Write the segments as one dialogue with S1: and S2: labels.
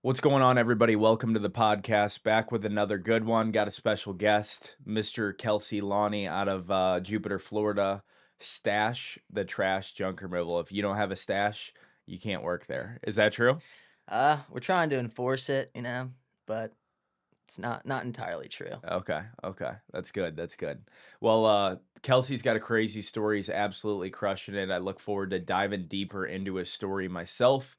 S1: What's going on, everybody? Welcome to the podcast. Back with another good one. Got a special guest, Mr. Kelsey Launi out of Jupiter, Florida. Stache, the trash junk removal. If you don't have a stash, you can't work there. Is that true?
S2: We're trying to enforce it, but it's not entirely true.
S1: Okay. That's good. That's good. Well, Kelsey's got a crazy story. He's absolutely crushing it. I look forward to diving deeper into his story myself.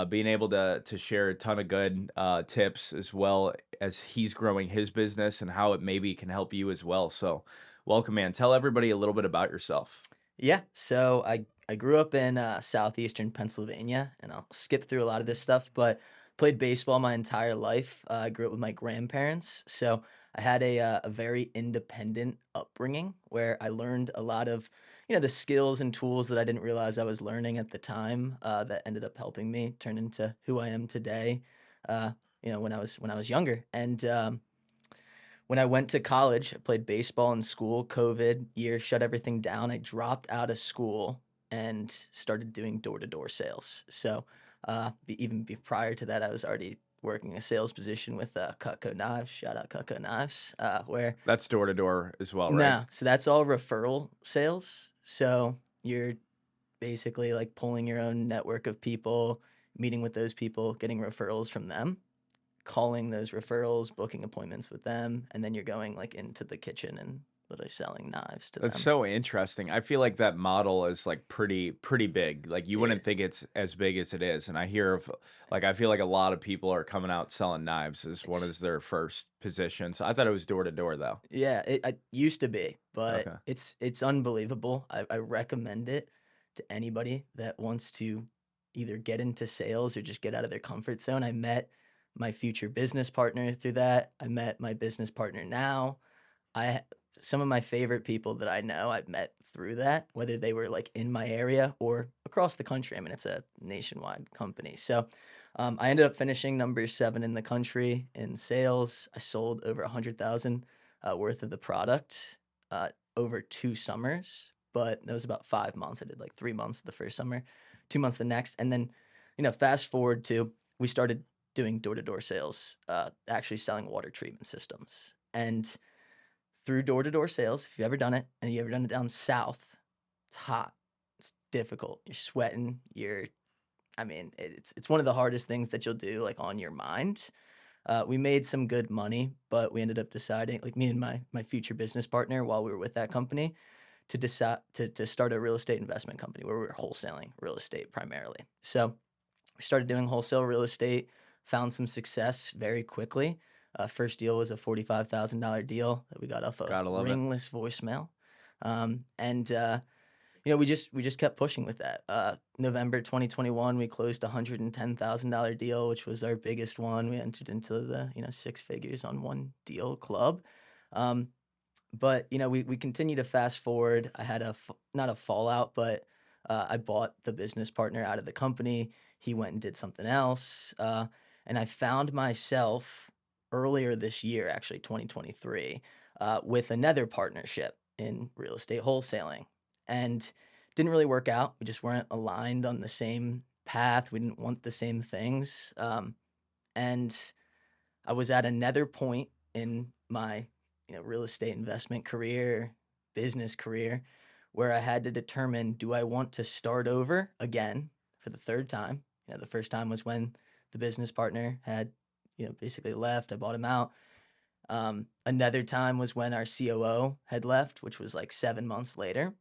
S1: Being able to share a ton of good tips as well as he's growing his business and how it maybe can help you as well. So, welcome, man. Tell everybody a little bit about yourself.
S2: Yeah, so I grew up in southeastern Pennsylvania, and I'll skip through a lot of this stuff, but played baseball my entire life. I grew up with my grandparents, so I had a very independent upbringing where I learned a lot of the skills and tools that I didn't realize I was learning at the time that ended up helping me turn into who I am today. When I was younger, and when I went to college, I played baseball in school. COVID year shut everything down. I dropped out of school and started doing door-to-door sales. So, prior to that, I was already working a sales position with Cutco Knives. Shout out Cutco Knives. Where
S1: That's door to door as well, right?
S2: no, so that's all referral sales. So you're basically like pulling your own network of people, meeting with those people, getting referrals from them, calling those referrals, booking appointments with them, and then you're going like into the kitchen and literally selling knives to
S1: That's
S2: them.
S1: so interesting. I feel like that model is like pretty big. Like you
S2: Yeah,
S1: wouldn't think it's as big as it is. And I hear of like I feel like a lot of people are coming out selling knives as one
S2: it's
S1: of their first positions. I thought it was door to door though.
S2: I used to be, but
S1: Okay.
S2: it's unbelievable. I recommend it to anybody that wants to either get into sales or just get out of their comfort zone. I met my future business partner through that. I met my business partner now. I Some of my favorite people that I know I've met through that, whether they were like in my area or across the country. I mean, it's a nationwide company. So I ended up finishing number 7 in the country in sales. I sold over 100,000 worth of the product over 2 summers, but that was about 5 months. I did like 3 months the first summer, 2 months the next, and then fast forward to we started doing door to door sales, actually selling water treatment systems. And through door-to-door sales, if you've ever done it and you ever done it down south, it's hot. It's difficult. You're sweating. It's one of the hardest things that you'll do like on your mind. We made some good money, but we ended up deciding, like me and my future business partner, while we were with that company, to decide to start a real estate investment company where we were wholesaling real estate primarily. So we started doing wholesale real estate, found some success very quickly. First deal was a $45,000 deal that we got off a
S1: Gotta love it.
S2: ringless voicemail. We just kept pushing with that. November 2021, we closed a $110,000 deal, which was our biggest one. We entered into the six figures on one deal club. Um, but we continue to fast forward. I had not a fallout, but I bought the business partner out of the company. He went and did something else, and I found myself earlier this year, actually 2023, with another partnership in real estate wholesaling, and didn't really work out. We just weren't aligned on the same path. We didn't want the same things, and I was at another point in my real estate investment career, business career, where I had to determine, do I want to start over again for the third time? The first time was when the business partner had basically left. I bought him out. Another time was when our COO had left, which was like 7 months later.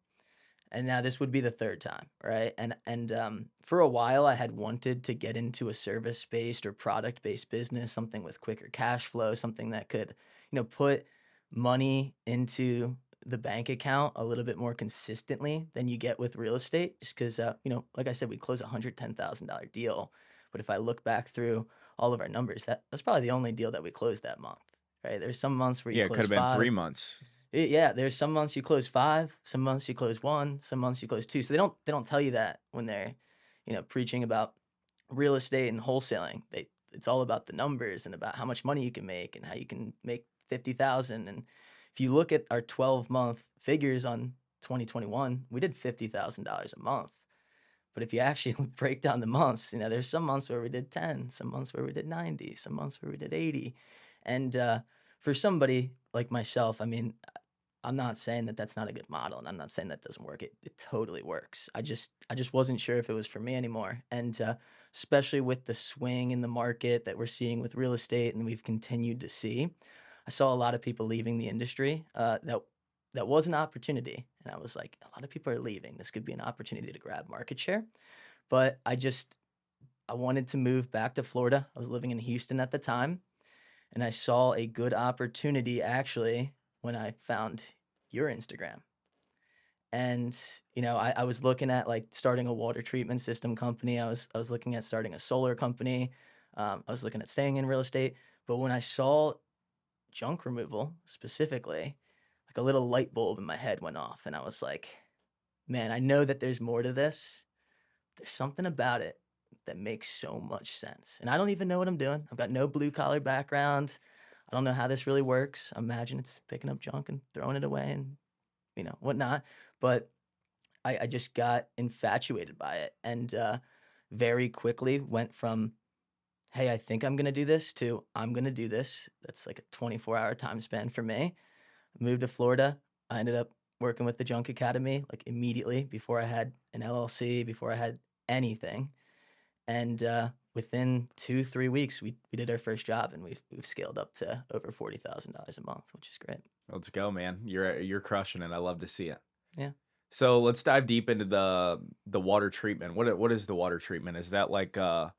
S2: And now this would be the third time, right? And for a while, I had wanted to get into a service-based or product-based business, something with quicker cash flow, something that could, put money into the bank account a little bit more consistently than you get with real estate. Just because, like I said, we closed a $110,000 deal, but if I look back through all of our numbers, that's probably the only deal that we closed that month, right? There's some months where you
S1: Yeah, it could
S2: close
S1: have been 3
S2: five.
S1: months.
S2: Yeah, there's some months you close 5, some months you close 1, some months you close 2. So they don't tell you that when they're, preaching about real estate and wholesaling. It's all about the numbers and about how much money you can make and how you can make 50,000. And if you look at our 12-month figures on 2021, we did $50,000 a month. But if you actually break down the months, there's some months where we did 10, some months where we did 90, some months where we did 80. And for somebody like myself, I mean, I'm not saying that that's not a good model, and I'm not saying that doesn't work. It totally works. I just wasn't sure if it was for me anymore. And especially with the swing in the market that we're seeing with real estate, and we've continued to see, I saw a lot of people leaving the industry. That was an opportunity, and I was like, a lot of people are leaving. This could be an opportunity to grab market share. But I wanted to move back to Florida. I was living in Houston at the time, and I saw a good opportunity actually when I found your Instagram. And I was looking at like starting a water treatment system company. I was looking at starting a solar company. I was looking at staying in real estate. But when I saw junk removal specifically, like a little light bulb in my head went off, and I was like, man, I know that there's more to this. There's something about it that makes so much sense. And I don't even know what I'm doing. I've got no blue collar background. I don't know how this really works. I imagine it's picking up junk and throwing it away and whatnot. But I just got infatuated by it, and very quickly went from, hey, I think I'm gonna do this, to I'm gonna do this. That's like a 24-hour time span for me. Moved to Florida. I ended up working with the Junk Academy like immediately, before I had an LLC, before I had anything. And within 2-3 weeks, we did our first job, and we've scaled up to over $40,000 a month, which is great.
S1: Let's go, man. You're crushing it. I love to see it.
S2: Yeah.
S1: So let's dive deep into the water treatment. What is the water treatment? Is that like to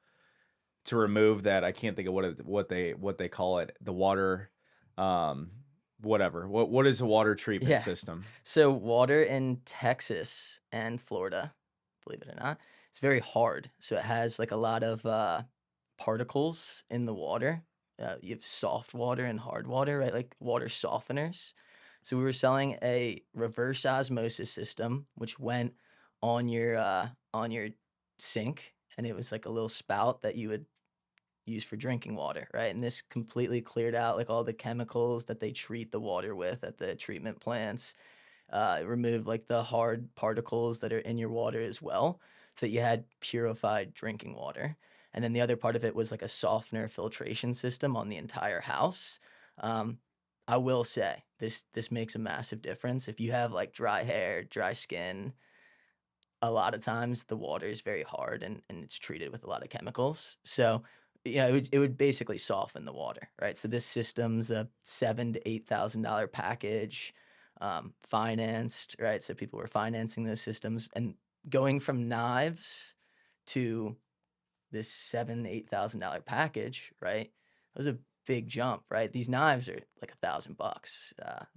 S1: remove that? I can't think of what they call it. The water, um, whatever. What is a water treatment
S2: Yeah.
S1: system?
S2: So water in Texas and Florida, believe it or not, it's very hard. So it has like a lot of particles in the water. You have soft water and hard water, right? Like water softeners. So we were selling a reverse osmosis system, which went on your sink, and it was like a little spout that you would use for drinking water, right? And this completely cleared out like all the chemicals that they treat the water with at the treatment plants. It removed like the hard particles that are in your water as well, so that you had purified drinking water. And then the other part of it was like a softener filtration system on the entire house. Um, I will say this makes a massive difference. If you have like dry hair, dry skin, a lot of times the water is very hard, and it's treated with a lot of chemicals. So, it would basically soften the water, right? So this system's a $7,000 to $8,000 package, financed, right? So people were financing those systems, and going from knives to this $8,000 package, right? That was a big jump, right? These knives are like $1,000. A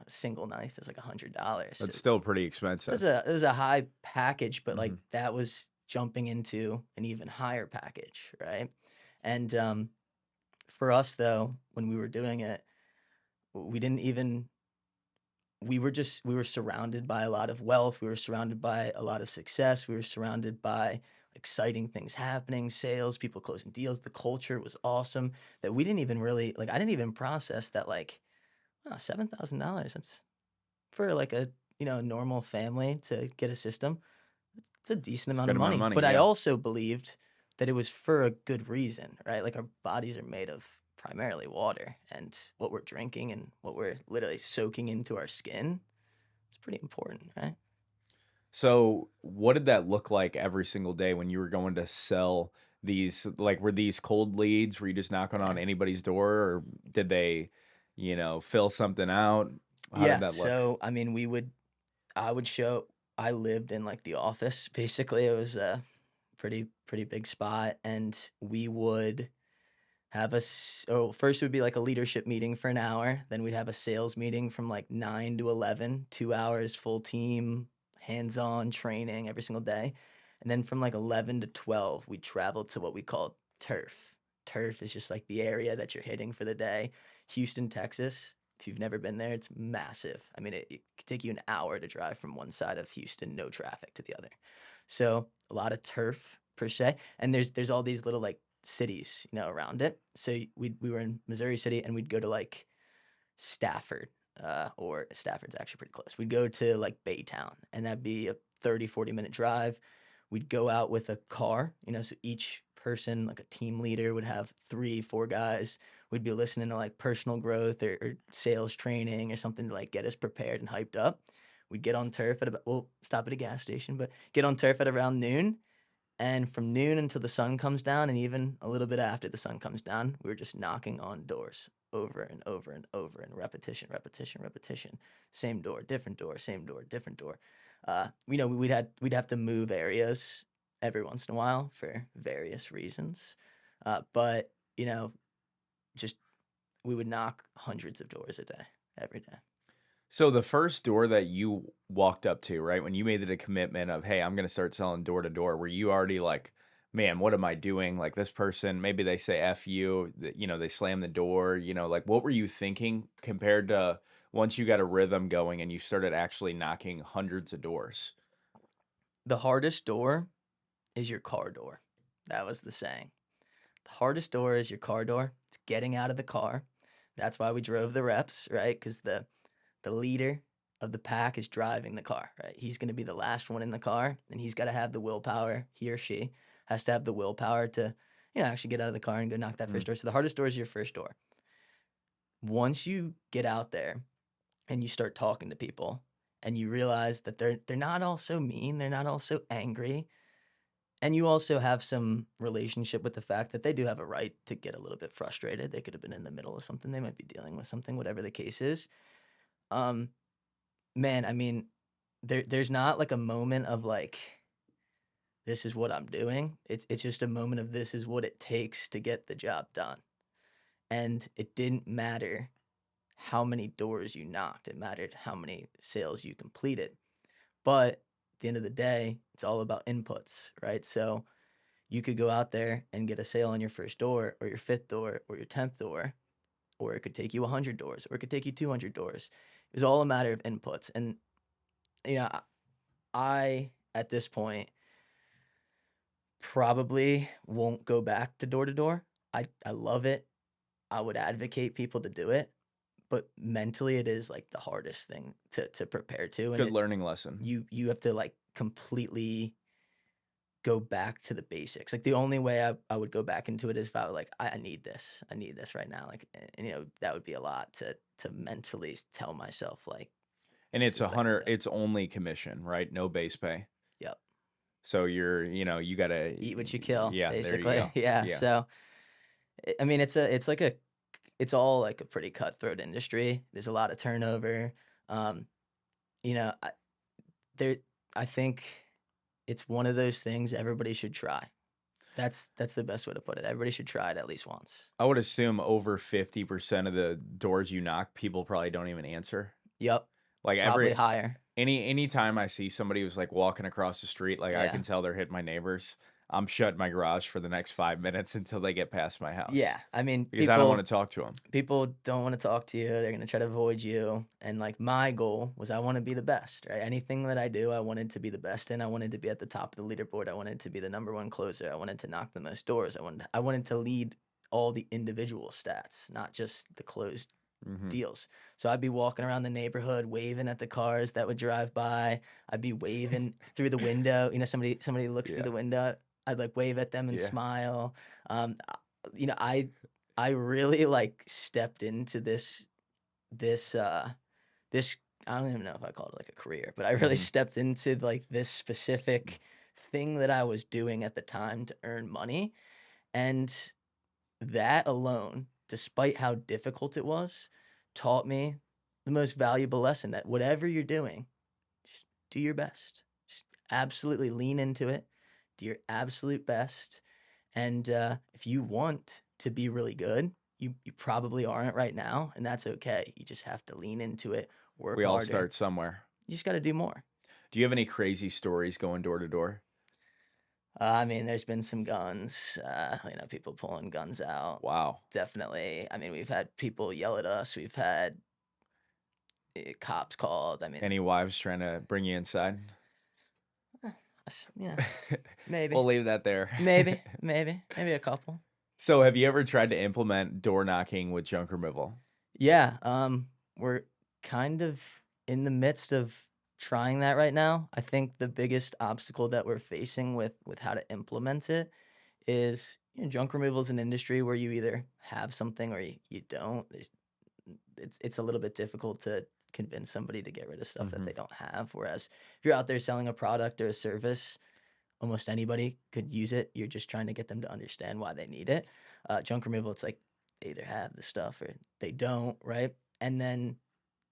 S2: single knife is like $100.
S1: That's still pretty
S2: It was
S1: expensive.
S2: a high package, but like
S1: Mhm.
S2: that was jumping into an even higher package, right? And for us though, when we were doing it, we didn't even we were surrounded by a lot of wealth, we were surrounded by a lot of success, we were surrounded by exciting things happening, sales, people closing deals, the culture was awesome, that we didn't even really like, I didn't even process that, like, oh, $7,000, that's for like a normal family to get a system. It's a decent
S1: It's a
S2: amount
S1: good
S2: of
S1: amount of
S2: money,
S1: money.
S2: but I
S1: Yeah.
S2: also believed that it was for a good reason, right? Like our bodies are made of primarily water, and what we're drinking and what we're literally soaking into our skin, it's pretty important, right?
S1: So, what did that look like every single day when you were going to sell these? Like, were these cold leads? Were you just knocking
S2: Yeah.
S1: on anybody's door, or did they, fill something out? How did
S2: Yeah.
S1: that look?
S2: So, I mean, I would show, I lived in like the office. Basically, it was a pretty big spot, and we would have first it would be like a leadership meeting for an hour. Then we'd have a sales meeting from like 9 to 11, 2 hours, full team, hands on training every single day. And then from like 11 to 12, we traveled to what we called turf. Turf is just like the area that you're hitting for the day. Houston, Texas. If you've never been there, it's massive. I mean, it could take you an hour to drive from one side of Houston, no traffic, to the other. So a lot of turf per se. And there's all these little like cities, around it. So we were in Missouri City, and we'd go to like Stafford, or Stafford's actually pretty close. We'd go to like Baytown, and that'd be a 30-40 minute drive. we'd go out with a car, so each person, like a team leader, would have 3, 4 guys. We'd be listening to like personal growth or sales training or something to like get us prepared and hyped up. We'd get on turf at about, we'll stop at a gas station, but get on turf at around noon. And from noon until the sun comes down, and even a little bit after the sun comes down, we were just knocking on doors over and over and over, and repetition, repetition, repetition. Same door, same door, different door. We'd have to move areas every once in a while for various reasons, but just we would knock hundreds of doors a day, every day.
S1: So the first door that you walked up to, right, when you made the commitment of, hey, I'm going to start selling door to door, were you already like, man, what am I doing? Like this person, maybe they say F you, they slam the door, like what were you thinking compared to once you got a rhythm going and you started actually knocking hundreds of doors?
S2: The hardest door is your car door. That was the saying. The hardest door is your car door. It's getting out of the car. That's why we drove the reps, right? Because the leader of the pack is driving the car, right? He's going to be the last one in the car, and he's got to have the willpower. He or she has to have the willpower to, actually get out of the car and go knock that first door. So the hardest door is your first door. Once you get out there and you start talking to people and you realize that they're not all so mean, they're not all so angry, and you also have some relationship with the fact that they do have a right to get a little bit frustrated. They could have been in the middle of something. They might be dealing with something, whatever the case is. Man, I mean, there's not like a moment of like, this is what I'm doing. It's just a moment of this is what it takes to get the job done. And it didn't matter how many doors you knocked. It mattered how many sales you completed. But at the end of the day, it's all about inputs, right? So you could go out there and get a sale on your first door or your 5th door or your 10th door, or it could take you 100 doors, or it could take you 200 doors. It was all a matter of inputs. And, I, at this point, probably won't go back to door. I love it. I would advocate people to do it. But mentally, it is like the hardest thing to prepare to. And
S1: Good learning lesson.
S2: You have to like completely go back to the basics. Like the only way I would go back into it is if I was like, I need this right now. Like, and that would be a lot to mentally tell myself like.
S1: And it's it's only commission, right? No base pay.
S2: Yep.
S1: So you gotta
S2: eat what you kill.
S1: Yeah,
S2: basically.
S1: there you go.
S2: Yeah. So, I mean, it's all like a pretty cutthroat industry. There's a lot of turnover. I think it's one of those things everybody should try. That's the best way to put it. Everybody should try it at least once.
S1: I would assume over 50% of the doors you knock, people probably don't even answer.
S2: Yep.
S1: Like
S2: probably higher.
S1: Anytime I see somebody who's like walking across the street, like I can tell they're hitting my neighbors. I'm shutting my garage for the next 5 minutes until they get past my house.
S2: Yeah, I mean,
S1: because I don't want to talk to them.
S2: People don't want to talk to you. They're going to try to avoid you. And like my goal was I want to be the best, right? Anything that I do, I wanted to be the best in. I wanted to be at the top of the leaderboard. I wanted to be the #1 closer. I wanted to knock the most doors. I wanted to lead all the individual stats, not just the closed deals. So I'd be walking around the neighborhood, waving at the cars that would drive by. I'd be waving through the window. Somebody looks through the window. I'd like wave at them and smile. I really like stepped into this I don't even know if I call it like a career, but I really stepped into like this specific thing that I was doing at the time to earn money. And that alone, despite how difficult it was, taught me the most valuable lesson that whatever you're doing, just do your best. Just absolutely lean into it. Do your absolute best. And if you want to be really good, you probably aren't right now, and that's okay. You just have to lean into it, work harder.
S1: We all start somewhere.
S2: You just got to do more.
S1: Do you have any crazy stories going door to door?
S2: I mean, there's been some guns, people pulling guns out.
S1: Wow.
S2: Definitely. I mean, we've had people yell at us. We've had cops called. I mean,
S1: any wives trying to bring you inside?
S2: Maybe.
S1: We'll leave that there.
S2: Maybe a couple.
S1: So have you ever tried to implement door knocking with junk removal?
S2: Yeah. We're kind of in the midst of trying that right now. I think the biggest obstacle that we're facing with how to implement it is, junk removal is an industry where you either have something or you don't. It's a little bit difficult to convince somebody to get rid of stuff that
S1: Hmm.
S2: they don't have. Whereas if you're out there selling a product or a service, almost anybody could use it. You're just trying to get them to understand why they need it. Junk removal, it's like they either have the stuff or they don't, right? And then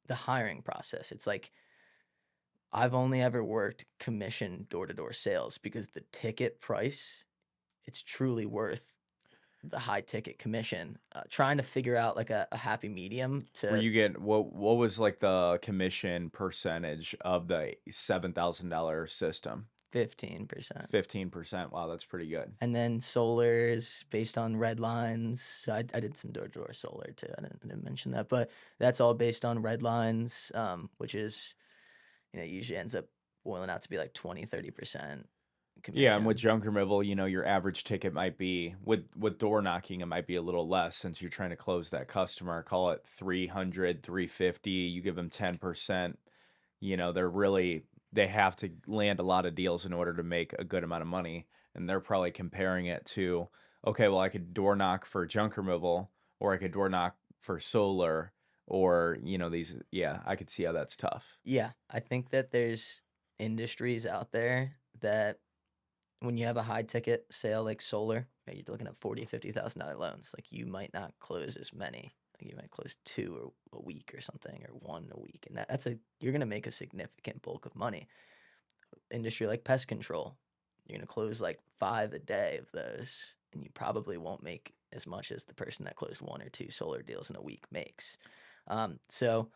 S2: the hiring process, it's like I've only ever worked commission door to door sales because the ticket price, it's truly worth the high ticket commission. Trying to figure out like a happy medium
S1: Were
S2: to
S1: you getting what was like the commission percentage of the $7,000 system?
S2: 15%.
S1: 15%. Wow, that's pretty good.
S2: And then solar is based on red lines. So I did some door to door solar too. I didn't mention that, but that's all based on red lines, which is, usually ends up boiling out to be like 20-30%
S1: Yeah, and with
S2: commission.
S1: junk removal, your average ticket might be with door knocking, it might be a little less since you're trying to close that customer. Call it 300, 350. You give them 10%. They have to land a lot of deals in order to make a good amount of money. And they're probably comparing it to, okay, well, I could door knock for junk removal, or I could door knock for solar, or, yeah, I could see how that's tough.
S2: Yeah, I think that there's industries out there that when you have a high ticket sale like solar, right, you're looking at $40,000-$50,000 loans. Like you might not close as many. Like you might close two or a week or something, or one a week, and you're gonna make a significant bulk of money. Industry like pest control, you're gonna close like 5 a day of those, and you probably won't make as much as the person that closed 1 or 2 solar deals in a week makes. So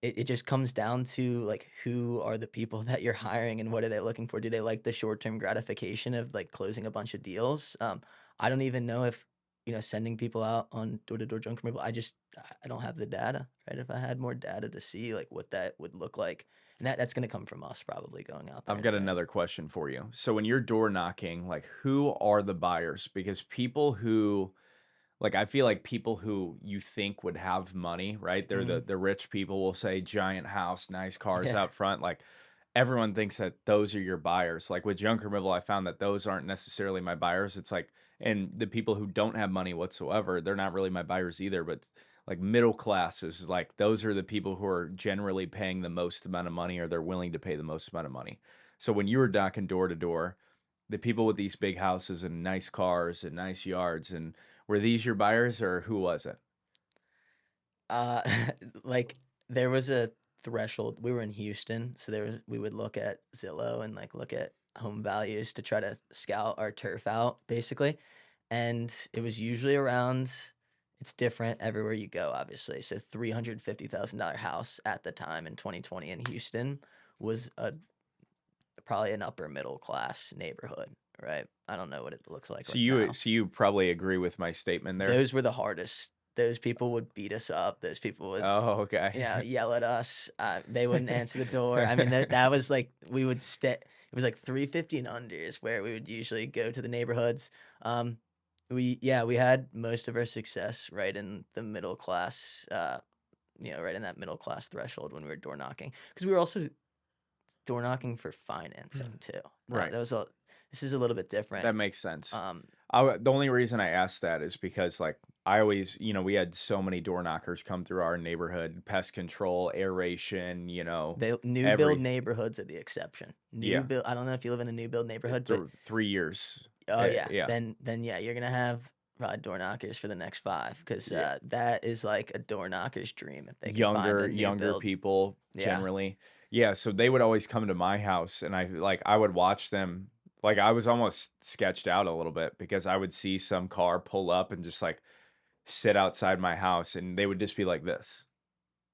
S2: it just comes down to like who are the people that you're hiring and what are they looking for? Do they like the short-term gratification of like closing a bunch of deals? I don't even know if, sending people out on door-to-door junk removal. I don't have the data, right? If I had more data to see like what that would look like, and that's going to come from us probably going out there
S1: I've
S2: and
S1: got
S2: trying.
S1: another question for you. So when you're door knocking, like who are the buyers? Because people who like I feel like people who you think would have money, right? They're
S2: Mhm.
S1: the rich people will say giant house, nice cars
S2: Yeah.
S1: out front. Like everyone thinks that those are your buyers. Like with junk removal, I found that those aren't necessarily my buyers. It's like, and the people who don't have money whatsoever, they're not really my buyers either. But like middle class is like those are the people who are generally paying the most amount of money, or they're willing to pay the most amount of money. So when you were knocking door to door, the people with these big houses and nice cars and nice yards, and were these your buyers or who was it?
S2: Uh, like there was a threshold. We were in Houston, so we would look at Zillow and like look at home values to try to scout our turf out, basically. And it was usually around. It's different everywhere you go, obviously. So $350,000 house at the time in 2020 in Houston was probably an upper middle class neighborhood, right? I don't know what it looks
S1: So
S2: like now.
S1: you probably agree with my statement there.
S2: Those were the hardest. Those people would beat us up. Those people would,
S1: Oh, okay.
S2: yell at us. They wouldn't answer the door. I mean, that was like we would stay. It was like 350 and under is where we would usually go to the neighborhoods. Um, we had most of our success right in the middle class. Right in that middle class threshold when we were door knocking, because we were also door knocking for financing too.
S1: Right.
S2: That was a. This is a little bit different.
S1: That makes sense.
S2: Um,
S1: The only reason I asked that is because, like, I always, we had so many door knockers come through our neighborhood, pest control, aeration,
S2: They new build
S1: every,
S2: neighborhoods are the exception. New
S1: yeah,
S2: build. I don't know if you live in a new build neighborhood, but
S1: 3 years.
S2: oh yeah,
S1: Yeah.
S2: then yeah, you're gonna have probably door knockers for the next 5 because
S1: Yeah.
S2: that is like a door knocker's dream if they can find
S1: Younger,
S2: a new
S1: younger
S2: build.
S1: people
S2: Yeah,
S1: generally. Yeah. So they would always come to my house, and I would watch them. Like, I was almost sketched out a little bit because I would see some car pull up and just like sit outside my house, and they would just be like this.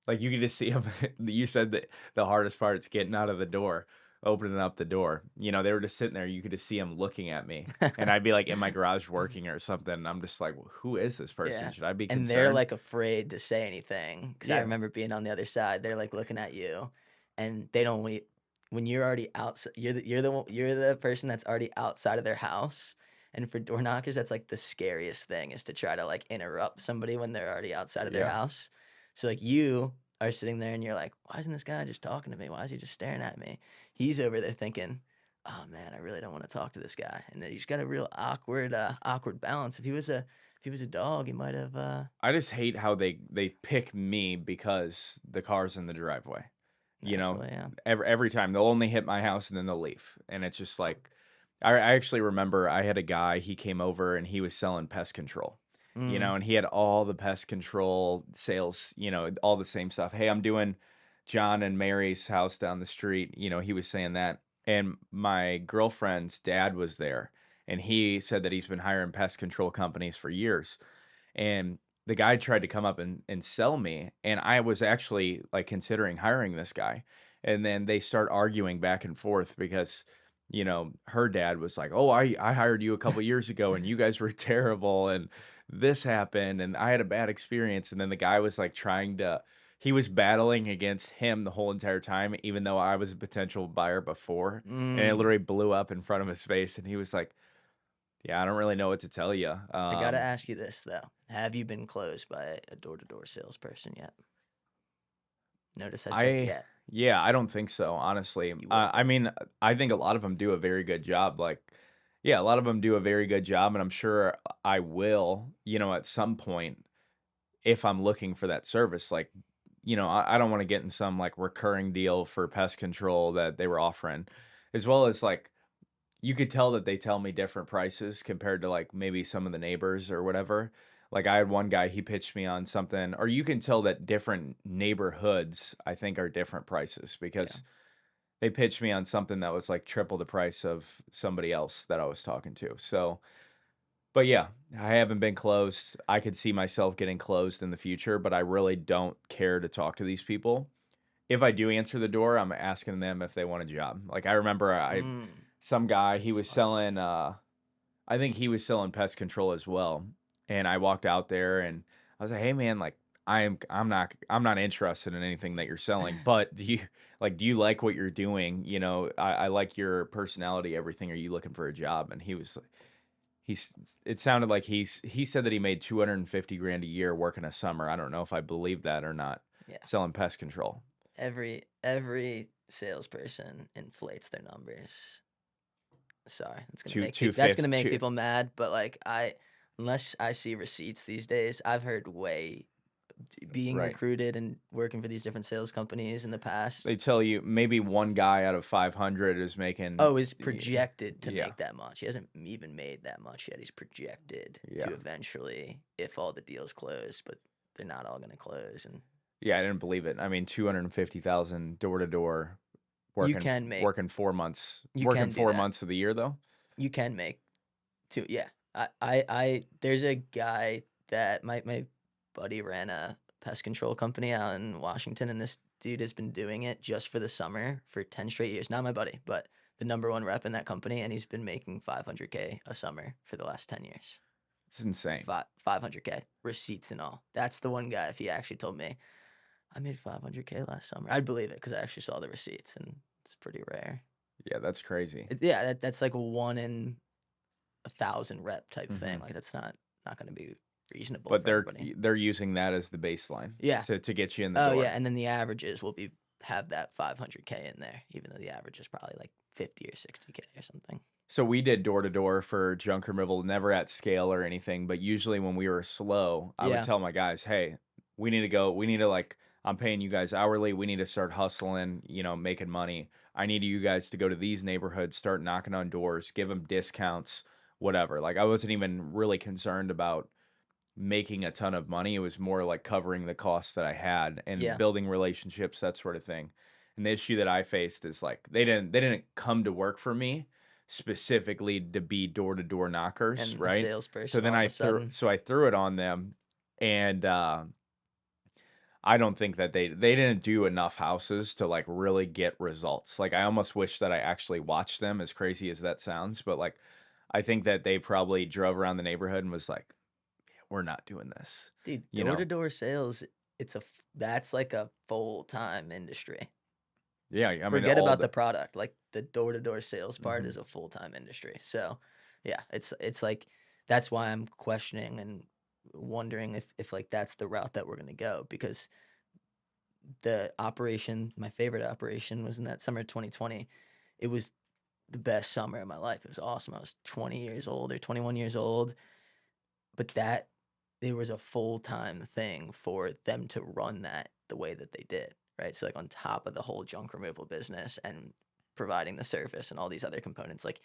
S1: Like, you could just see them. You said that the hardest part is getting out of the door, opening up the door. They were just sitting there. You could just see them looking at me, and I'd be like in my garage working or something. And I'm just like, well, who is this person?
S2: yeah,
S1: Should I be
S2: and they're
S1: concerned?
S2: like afraid to say anything because I
S1: Yeah.
S2: remember being on the other side. They're like looking at you, and they don't wait when you're already outside. You're the person that's already outside of their house. And for door knockers, that's like the scariest thing is to try to like interrupt somebody when they're already outside of their
S1: Yeah.
S2: house. So like you are sitting there and you're like, why isn't this guy just talking to me? Why is he just staring at me? He's over there thinking, oh man, I really don't want to talk to this guy. And then he's got a real awkward balance. If he was a dog, he might have
S1: I just hate how they pick me because the car's in the driveway. You know,
S2: naturally, yeah.
S1: every time they'll only hit my house and then they'll leave. And it's just like, I actually remember I had a guy, he came over and he was selling pest control,
S2: Mm,
S1: and he had all the pest control sales, all the same stuff. Hey, I'm doing John and Mary's house down the street. He was saying that. And my girlfriend's dad was there and he said that he's been hiring pest control companies for years. And the guy tried to come up and sell me. And I was actually like considering hiring this guy. And then they start arguing back and forth because, her dad was like, oh, I hired you a couple years ago and you guys were terrible. And this happened and I had a bad experience. And then the guy was like he was battling against him the whole entire time, even though I was a potential buyer before. And it
S2: mm.
S1: literally blew up in front of his face. And he was like, yeah, I don't really know what to tell you.
S2: I gotta ask you this though: have you been closed by a door-to-door salesperson yet? Notice I said
S1: I
S2: yet.
S1: Yeah, I don't think so, honestly.
S2: You will.
S1: I mean, I think a lot of them do a very good job. Like, yeah, a lot of them do a very good job, and I'm sure I will, at some point if I'm looking for that service. Like, I don't want to get in some like recurring deal for pest control that they were offering, as well as like you could tell that they tell me different prices compared to like maybe some of the neighbors or whatever. Like I had one guy, he pitched me on something, or you can tell that different neighborhoods, I think, are different prices
S2: Yeah.
S1: because they pitched me on something that was like triple the price of somebody else that I was talking to. So, but yeah, I haven't been closed. I could see myself getting closed in the future, but I really don't care to talk to these people. If I do answer the door, I'm asking them if they want a job. Like I remember
S2: Mm,
S1: some guy, he was
S2: smart.
S1: selling I think he was selling pest control as well. And I walked out there and I was like, "Hey man, like I'm not interested in anything that you're selling, but do you like what you're doing? I like your personality, everything. Are you looking for a job?" And he's it sounded like he said that he made 250 grand a year working a summer. I don't know if I believe that or not,
S2: Yeah.
S1: selling pest control.
S2: Every salesperson inflates their numbers. Sorry,
S1: Two
S2: that's
S1: 250
S2: gonna make
S1: two
S2: people mad, but like unless I see receipts these days, I've heard being
S1: right.
S2: recruited and working for these different sales companies in the past.
S1: They tell you maybe one guy out of 500 is making
S2: Oh, is projected to
S1: yeah.
S2: make that much. He hasn't even made that much yet. He's projected
S1: Yeah.
S2: to eventually, if all the deals close, but they're not all gonna close. And
S1: Yeah, I didn't believe it. I mean, 250,000 door to door,
S2: you
S1: working
S2: can make
S1: working 4 months,
S2: you
S1: working
S2: can do
S1: four
S2: that.
S1: months of the year though.
S2: You can make two. Yeah. I there's a guy that my buddy ran a pest control company out in Washington, and this dude has been doing it just for the summer for 10 straight years. Not my buddy, but the number one rep in that company, and he's been making 500K a summer for the last 10 years.
S1: It's insane.
S2: 500K receipts and all. That's the one guy. If he actually told me I made 500K last summer, I'd believe it because I actually saw the receipts, and it's pretty rare.
S1: Yeah, that's crazy.
S2: Yeah, that's like 1 in 1,000 rep type thing.
S1: hmm
S2: Like that's not going to be reasonable
S1: But
S2: for everybody.
S1: they're using that as the baseline
S2: Yeah.
S1: to get you in the
S2: Oh yeah,
S1: door.
S2: and then the averages will have that 500K in there, even though the average is probably like 50 or 60K or something.
S1: So we did door to door for junk removal, never at scale or anything, but usually when we were slow, I would
S2: Yeah.
S1: tell my guys, "Hey, we need to go. We need to like I'm paying you guys hourly. We need to start hustling, making money. I need you guys to go to these neighborhoods, start knocking on doors, give them discounts, whatever." Like I wasn't even really concerned about making a ton of money. It was more like covering the costs that I had and
S2: Yeah.
S1: building relationships, that sort of thing. And the issue that I faced is like they didn't come to work for me specifically to be door to door knockers,
S2: And the
S1: right? So
S2: salesperson
S1: then
S2: all of a sudden.
S1: I threw it on them, and I don't think that they didn't do enough houses to like really get results. Like I almost wish that I actually watched them, as crazy as that sounds, but like I think that they probably drove around the neighborhood and was like, we're not doing this.
S2: Dude,
S1: You
S2: door to
S1: know?
S2: door sales, that's like a full-time industry.
S1: Yeah, I mean
S2: Forget
S1: all
S2: about
S1: the
S2: the product. Like the door to door sales part
S1: mhm.
S2: is a full-time industry. So, yeah, it's like that's why I'm questioning and wondering if like that's the route that we're going to go because the operation, my favorite operation, was in that summer of 2020. It was the best summer of my life. It was awesome. I was 20 years old or 21 years old, but that it was a full-time thing for them to run that the way that they did, right? So like on top of the whole junk removal business and providing the service and all these other components, like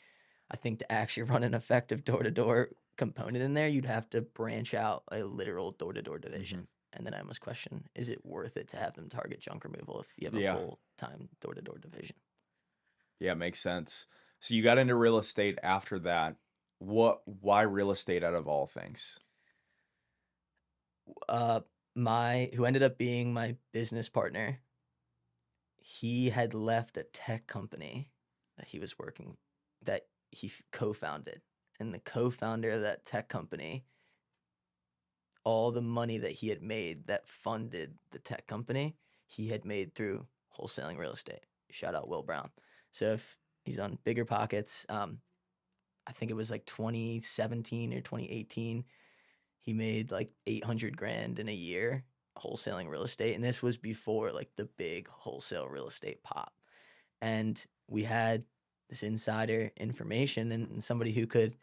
S2: I think to actually run an effective door-to-door component in there, you'd have to branch out a literal door-to-door
S1: Hmm.
S2: division. And then I almost question, is it worth it to have them target junk removal if you have a
S1: Yeah.
S2: full-time door-to-door division?
S1: Yeah, makes sense. So you got into real estate after that. Why real estate out of all things?
S2: Uh, my who ended up being my business partner, he had left a tech company that he was working that he co-founded, and the co-founder of that tech company, all the money that he had made that funded the tech company, he had made through wholesaling real estate. Shout out Will Brown. So if he's on Bigger Pockets, I think it was like 2017 or 2018, he made like 800 grand in a year wholesaling real estate, and this was before like the big wholesale real estate pop. And we had this insider information and somebody who could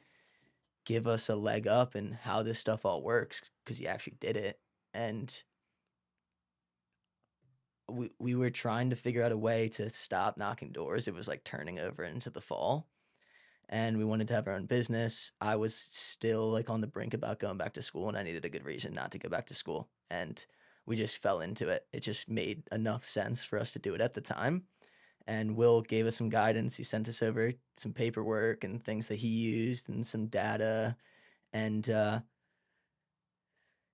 S2: give us a leg up in how this stuff all works because he actually did it. And we were trying to figure out a way to stop knocking doors. It was like turning over into the fall, and we wanted to have our own business. I was still like on the brink about going back to school, and I needed a good reason not to go back to school. And we just fell into it. It just made enough sense for us to do it at the time. And Will gave us some guidance. He sent us over some paperwork and things that he used and some data, and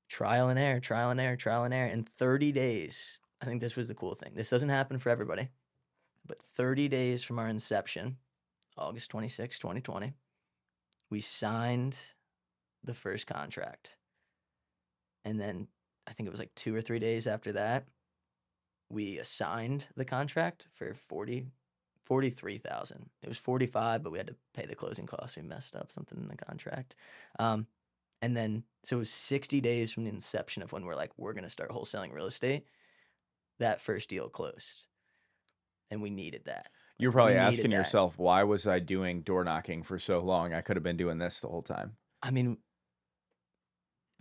S2: trial and error, trial and error, trial and error. In 30 days, I think this was the cool thing. This doesn't happen for everybody, but 30 days from our inception, August 26, 2020, we signed the first contract. And then I think it was like 2 or 3 days after that, we assigned the contract for 43,000. It was 45, but we had to pay the closing costs. We messed up something in the contract. And then, so it was 60 days from the inception of when we're like, we're going to start wholesaling real estate. That first deal closed. And we needed that.
S1: You're
S2: We
S1: probably
S2: needed
S1: asking
S2: that.
S1: yourself, why was I doing door knocking for so long? I could have been doing this the whole time.
S2: I mean,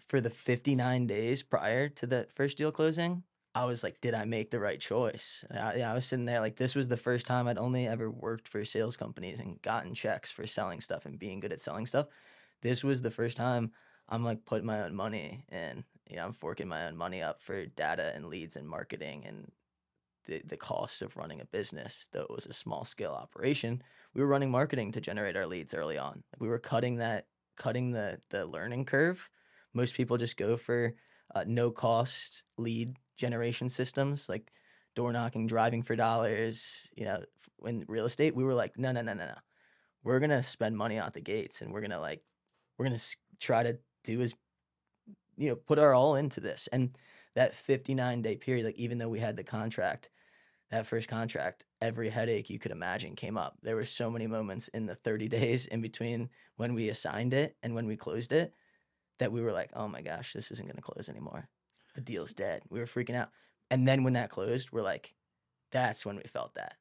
S2: for the 59 days prior to the first deal closing, I was like, did I make the right choice? I was sitting there like, this was the first time I'd only ever worked for sales companies and gotten checks for selling stuff and being good at selling stuff. This was the first time I'm like putting my own money in. I'm forking my own money up for data and leads and marketing and the costs of running a business. Though it was a small scale operation, we were running marketing to generate our leads early on. We were cutting the learning curve. Most people just go for no cost lead generation systems like door knocking, driving for dollars. In real estate, we were like, no, no, no, no, no. We're gonna spend money out the gates, and we're gonna try to do is put our all into this. And that 59-day period, like even though we had the contract, that first contract, every headache you could imagine came up. There were so many moments in the 30 days in between when we assigned it and when we closed it that we were like, oh my gosh, this isn't going to close anymore. The deal's dead. We were freaking out. And then when that closed, we're like, that's when we felt that.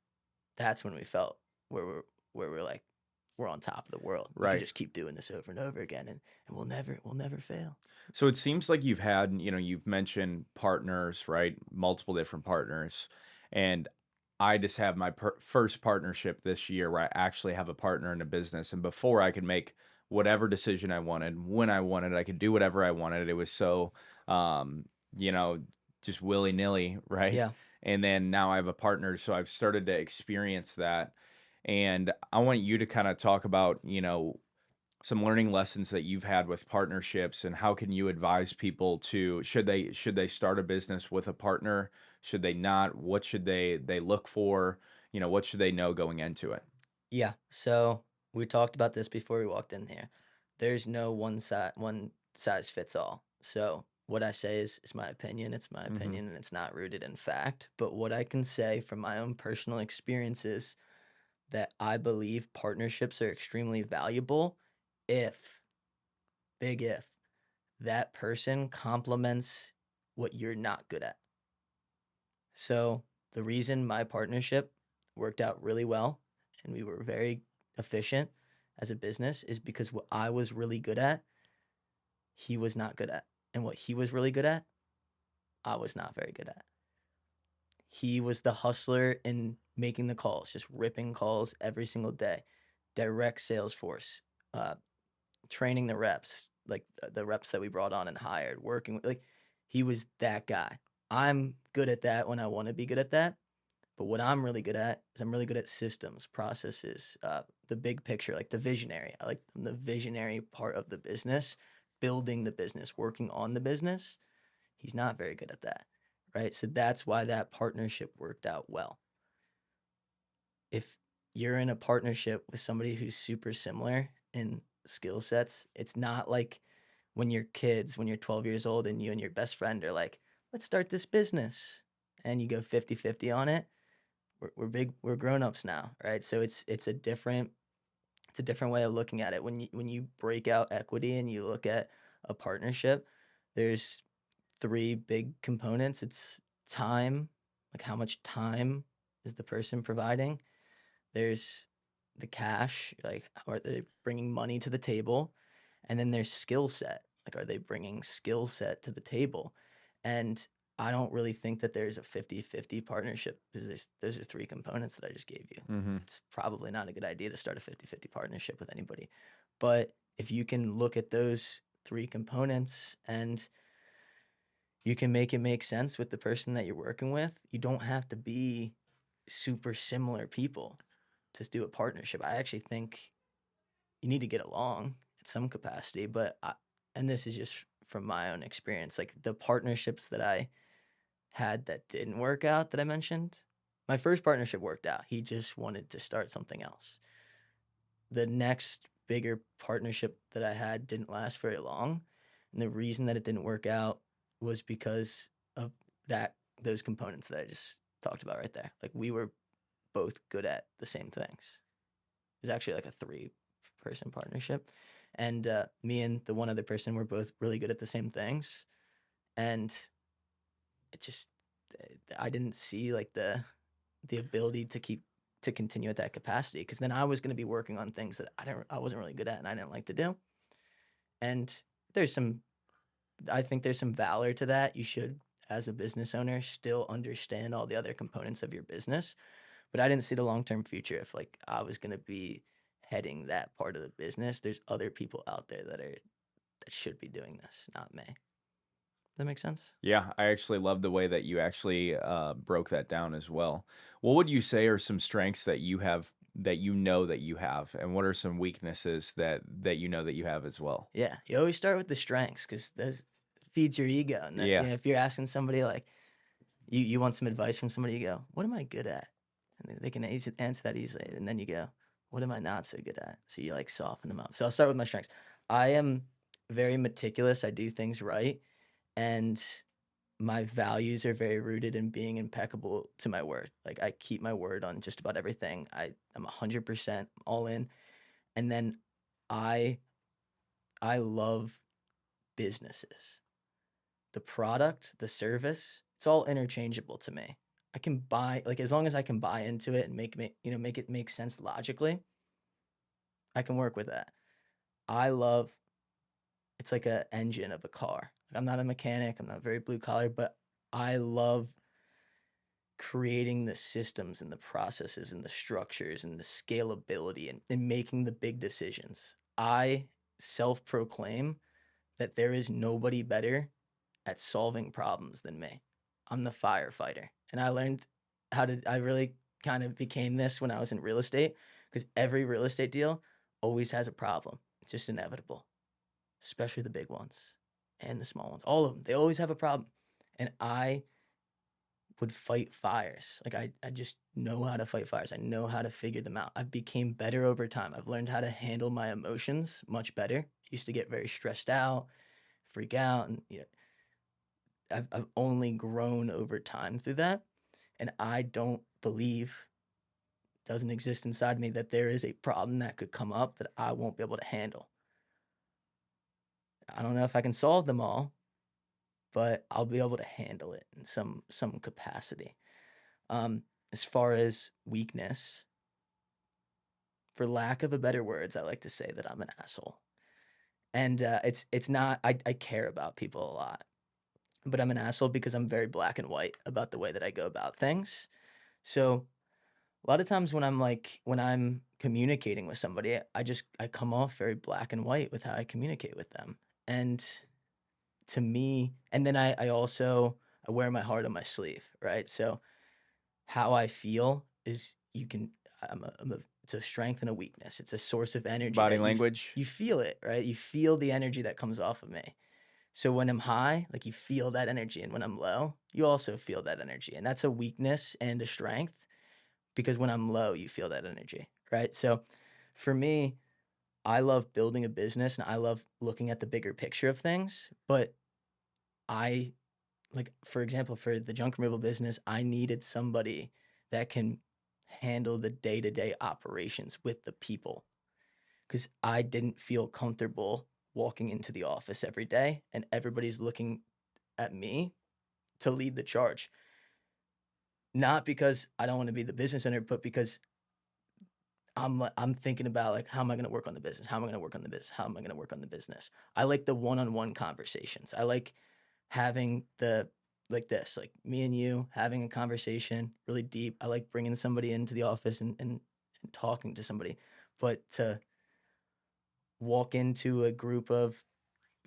S2: That's when we felt where we're like, we're on top of the world. We could
S1: Right.
S2: just keep doing this over and over again, and we'll never fail.
S1: So it seems like you've mentioned partners, right? Multiple different partners. And I just have my first partnership this year where I actually have a partner in a business. And before I could make whatever decision I wanted, when I wanted, I could do whatever I wanted. It was so, um, you know, just willy nilly, right?
S2: Yeah.
S1: And then now I have a partner. So I've started to experience that. And I want you to kind of talk about, some learning lessons that you've had with partnerships, and how can you advise people to should they start a business with a partner, should they not, what should they look for, what should they know going into it?
S2: Yeah. So we talked about this before we walked in here. There's no one size fits all. So what I say is my opinion. It's my
S1: Hmm.
S2: opinion and it's not rooted in fact. But what I can say from my own personal experiences that I believe partnerships are extremely valuable if, big if, that person complements what you're not good at. So the reason my partnership worked out really well and we were very efficient as a business is because what I was really good at, he was not good at. And what he was really good at, I was not very good at. He was the hustler in making the calls, just ripping calls every single day, direct sales force, uh, training the reps, like the reps that we brought on and hired, working with, like, he was that guy. I'm good at that when I want to be good at that. But what I'm really good at is I'm really good at systems, processes, the big picture, like the visionary. I like the visionary part of the business, building the business, working on the business. He's not very good at that, right? So that's why that partnership worked out well. If you're in a partnership with somebody who's super similar in skill sets, it's not like when you're kids, when you're 12 years old and you and your best friend are like, let's start this business. And you go 50-50 on it. We're grown-ups now, right? So it's a different way of looking at it. When you break out equity and you look at a partnership, there's three big components. It's time, like how much time is the person providing? There's the cash, like are they bringing money to the table? And then there's skill set, like are they bringing skill set to the table? And I don't really think that there's a 50-50 partnership. Those are three components that I just gave you.
S1: Mm-hmm.
S2: It's probably not a good idea to start a 50-50 partnership with anybody. But if you can look at those three components and you can make it make sense with the person that you're working with, you don't have to be super similar people to do a partnership. I actually think you need to get along in some capacity, and this is just from my own experience, like the partnerships that I had that didn't work out that I mentioned, my first partnership worked out. He just wanted to start something else. The next bigger partnership that I had didn't last very long. And the reason that it didn't work out was because of those components that I just talked about right there. Like we were both good at the same things. It was actually like a 3-person partnership. And me and the one other person were both really good at the same things. And it just, I didn't see like the ability to continue at that capacity, because then I was going to be working on things that I wasn't really good at and I didn't like to do. And there's some, I think there's some valor to that. You should, as a business owner, still understand all the other components of your business. But I didn't see the long-term future if like I was going to be heading that part of the business. There's other people out there that should be doing this, not me. Does that make sense?
S1: Yeah, I actually love the way that you actually broke that down as well. What would you say are some strengths that you have that you know that you have, and what are some weaknesses that you know that you have as well?
S2: Yeah, you always start with the strengths because those feeds your ego. And then,
S1: Yeah.
S2: if you're asking somebody like you want some advice from somebody, you go, "What am I good at?" And they can answer that easily. And then you go, "What am I not so good at?" So you like soften them up. So I'll start with my strengths. I am very meticulous. I do things right, and my values are very rooted in being impeccable to my word. Like I keep my word on just about everything. I'm 100% all in. And then I I love businesses. The product, the service, it's all interchangeable to me. I can buy, like, as long as I can buy into it and make it make sense logically, I can work with that. I love, it's like a engine of a car. I'm not a mechanic, I'm not very blue collar, but I love creating the systems and the processes and the structures and the scalability and making the big decisions. I self-proclaim that there is nobody better at solving problems than me. I'm the firefighter. And I learned I really kind of became this when I was in real estate, because every real estate deal always has a problem. It's just inevitable, especially the big ones and the small ones. All of them, they always have a problem. And I would fight fires. Like I just know how to fight fires. I know how to figure them out. I've became better over time. I've learned how to handle my emotions much better. I used to get very stressed out, freak out, and I've only grown over time through that. And I don't believe, doesn't exist inside me, that there is a problem that could come up that I won't be able to handle. I don't know if I can solve them all, but I'll be able to handle it in some capacity. As far as weakness, for lack of a better words, I like to say that I'm an asshole. And it's not I care about people a lot, but I'm an asshole because I'm very black and white about the way that I go about things. So a lot of times when I'm communicating with somebody, I come off very black and white with how I communicate with them. And to me, and then I also I wear my heart on my sleeve, right? So how I feel is I'm a it's a strength and a weakness. It's a source of energy
S1: Body
S2: that
S1: language.
S2: you feel it, right? You feel the energy that comes off of me. So when I'm high, like you feel that energy, and when I'm low, you also feel that energy. And that's a weakness and a strength because when I'm low, you feel that energy, right? So for me, I love building a business and I love looking at the bigger picture of things, but I like for example, for the junk removal business, I needed somebody that can handle the day-to-day operations with the people because I didn't feel comfortable walking into the office every day and everybody's looking at me to lead the charge. Not because I don't want to be the business owner, but because I'm thinking about like how am I going to work on the business? How am I going to work on the business? How am I going to work on the business? I like the one-on-one conversations. I like having the like this, like me and you having a conversation really deep. I like bringing somebody into the office and talking to somebody. But to walk into a group of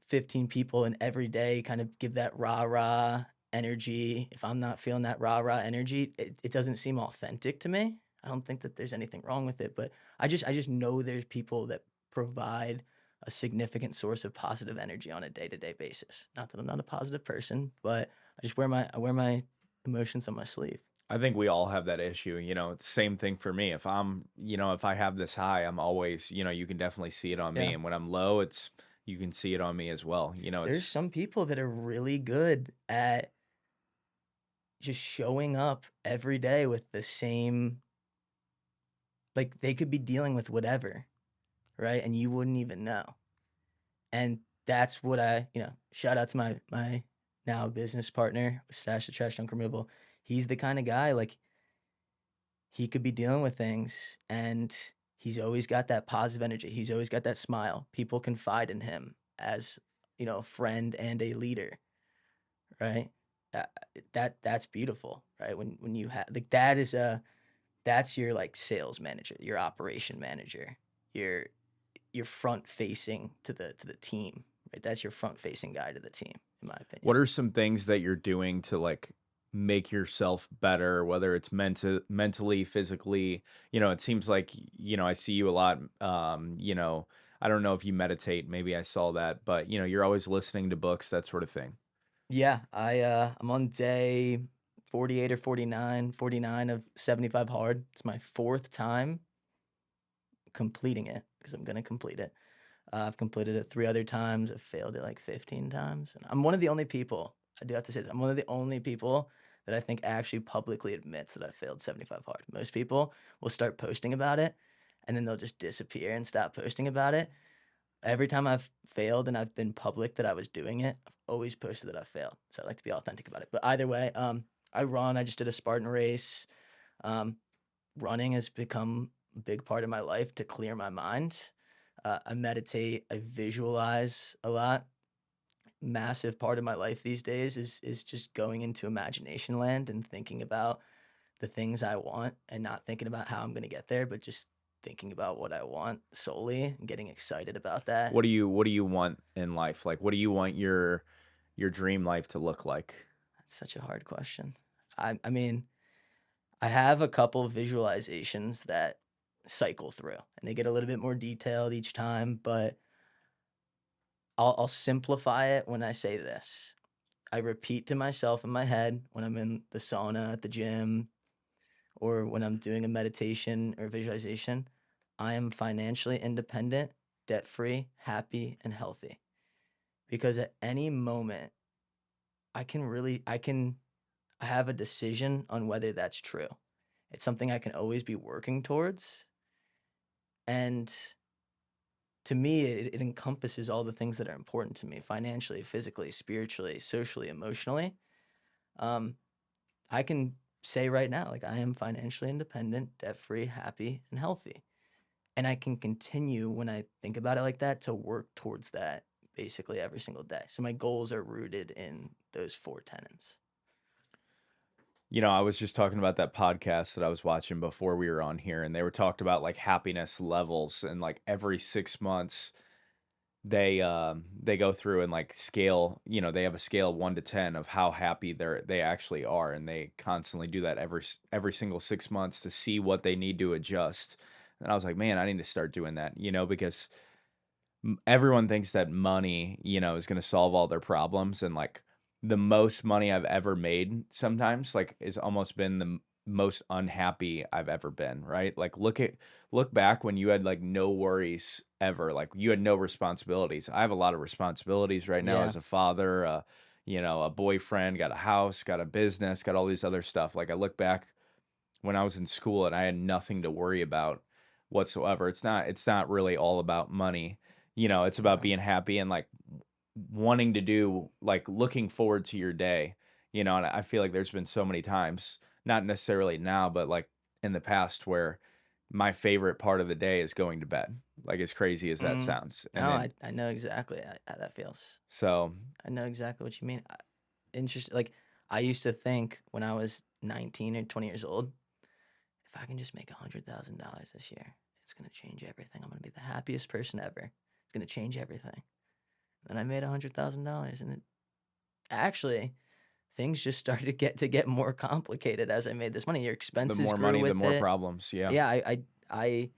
S2: 15 people and every day kind of give that rah-rah energy. If I'm not feeling that rah-rah energy, it doesn't seem authentic to me. I don't think that there's anything wrong with it, but I just know there's people that provide a significant source of positive energy on a day-to-day basis. Not that I'm not a positive person, but I wear my emotions on my sleeve.
S1: I think we all have that issue. It's the same thing for me. If I have this high, I'm always, you can definitely see it on me.
S2: Yeah.
S1: And when I'm low, you can see it on me as well.
S2: There's
S1: It's
S2: some people that are really good at just showing up every day with the same like they could be dealing with whatever, right? And you wouldn't even know. And that's what shout out to my now business partner, Stache the Trash Junk Removal. He's the kind of guy like he could be dealing with things and he's always got that positive energy. He's always got that smile. People confide in him as, a friend and a leader, right? Uh, that's beautiful, right? When you have like that's your like sales manager, your operation manager, your front facing to the team, right? That's your front facing guy to the team, in my opinion.
S1: what are some things that you're doing to like make yourself better, whether it's mentally, physically? It seems like, I see you a lot. I don't know if you meditate, maybe I saw that, but you're always listening to books, that sort of thing.
S2: Yeah, I'm on day 48 or 49 of 75 hard. It's my fourth time completing it because I'm gonna complete it. I've completed it 3 other times. I've failed it like 15 times. And I'm one of the only people, I do have to say this, I'm one of the only people that I think actually publicly admits that I failed 75 hard. Most people will start posting about it and then they'll just disappear and stop posting about it. Every time I've failed and I've been public that I was doing it, I've always posted that I failed. So I like to be authentic about it. But either way, I just did a Spartan race. Um, Running has become a big part of my life to clear my mind. I meditate, I visualize a lot. Massive part of my life these days is just going into imagination land and thinking about the things I want and not thinking about how I'm going to get there, but just thinking about what I want solely and getting excited about that.
S1: What do you want in life? Like, what do you want your dream life to look like?
S2: That's such a hard question. I mean, I have a couple visualizations that cycle through and they get a little bit more detailed each time, but I'll simplify it when I say this. I repeat to myself in my head when I'm in the sauna at the gym or when I'm doing a meditation or visualization, I am financially independent, debt free, happy, and healthy. Because at any moment, I have a decision on whether that's true. It's something I can always be working towards. And to me, it encompasses all the things that are important to me financially, physically, spiritually, socially, emotionally. Um, I can say right now, like, I am financially independent, debt-free, happy, and healthy. And I can continue when I think about it like that to work towards that basically every single day. So my goals are rooted in those 4 tenets.
S1: I was just talking about that podcast that I was watching before we were on here, and they were talked about like happiness levels, and like every 6 months they go through and like scale, they have a scale of 1 to 10 of how happy they actually are, and they constantly do that every single 6 months to see what they need to adjust. And I was like, man, I need to start doing that, because everyone thinks that money, is going to solve all their problems. And like the most money I've ever made sometimes like is almost been the most unhappy I've ever been, right? Like look back when you had like no worries ever, like you had no responsibilities. I have a lot of responsibilities right now
S2: Yeah.
S1: as a father, a boyfriend, got a house, got a business, got all these other stuff. Like I look back when I was in school and I had nothing to worry about whatsoever. It's not really all about money. It's about
S2: No.
S1: being happy and like wanting to do like looking forward to your day. And I feel like there's been so many times, not necessarily now, but like in the past where my favorite part of the day is going to bed. Like as crazy as that
S2: Mm.
S1: sounds.
S2: No,
S1: And then
S2: I know exactly how that feels.
S1: so
S2: I know exactly what you mean. Interesting. Like, I used to think when I was 19 or 20 years old, if I can just make $100,000 this year, it's gonna change everything. I'm gonna be the happiest person ever. It's gonna change everything. Then I made $100,000, and it actually things just started to get more complicated as I made this money. Your
S1: the
S2: expenses
S1: more
S2: grew
S1: money, the
S2: with
S1: more
S2: it.
S1: problems. Yeah.
S2: Yeah, I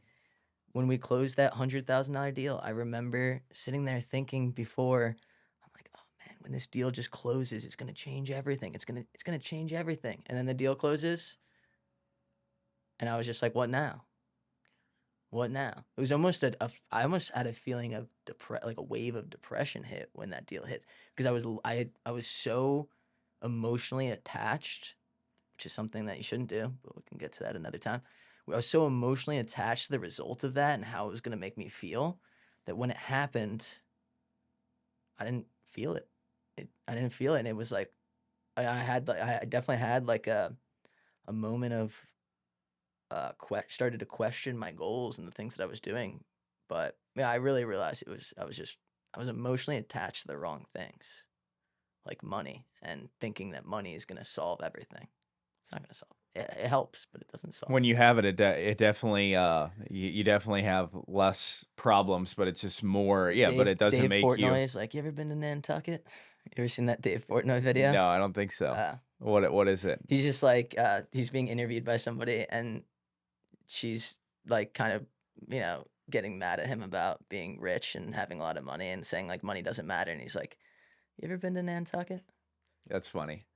S2: when we closed that $100,000 deal, I remember sitting there thinking before, I'm like, oh man, when this deal just closes, it's gonna change everything. It's gonna change everything. And then the deal closes, and I was just like, what now? What now? It was almost I almost had a feeling of like a wave of depression hit when that deal hit because I was so emotionally attached, which is something that you shouldn't do, but we can get to that another time. I was so emotionally attached to the result of that and how it was going to make me feel that when it happened, I didn't feel it. I didn't feel it, and it was like I definitely had like a moment of started to question my goals and the things that I was doing. But yeah, I really realized I was emotionally attached to the wrong things, like money, and thinking that money is gonna solve everything. It's not gonna solve. It helps, but it doesn't solve.
S1: When you have it, it definitely you definitely have less problems, but it's just more, yeah, but it doesn't
S2: Dave
S1: make you.
S2: Portnoy's like, you ever been to Nantucket? You ever seen that Dave Portnoy video?
S1: No, I don't think so.
S2: Uh,
S1: What is it?
S2: he's just like he's being interviewed by somebody, and she's like kind of, getting mad at him about being rich and having a lot of money and saying like money doesn't matter. And he's like, you ever been to Nantucket?
S1: That's funny.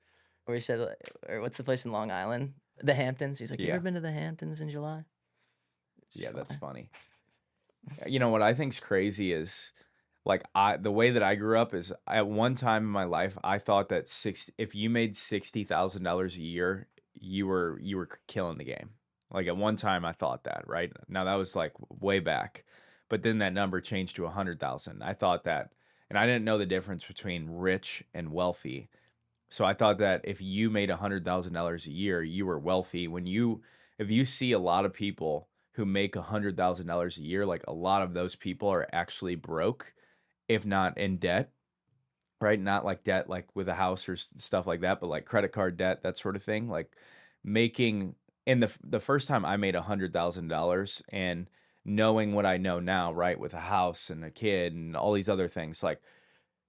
S2: Or he said, or what's the place in Long Island? The Hamptons. He's like, you ever
S1: Yeah.
S2: been to the Hamptons in July? It's
S1: Yeah,
S2: just
S1: that's
S2: fine.
S1: funny. You know what I think's crazy is like the way that I grew up is at one time in my life I thought that if you made $60,000 a year, you were killing the game. Like at one time I thought that, right? Now that was like way back. But then that number changed to 100,000. I thought that, and I didn't know the difference between rich and wealthy. So I thought that if you made $100,000 a year, you were wealthy. If you see a lot of people who make $100,000 a year, like a lot of those people are actually broke, if not in debt, right? Not like debt, like with a house or stuff like that, but like credit card debt, that sort of thing. Like making in the first time I made $100,000 and knowing what I know now, right, with a house and a kid and all these other things, like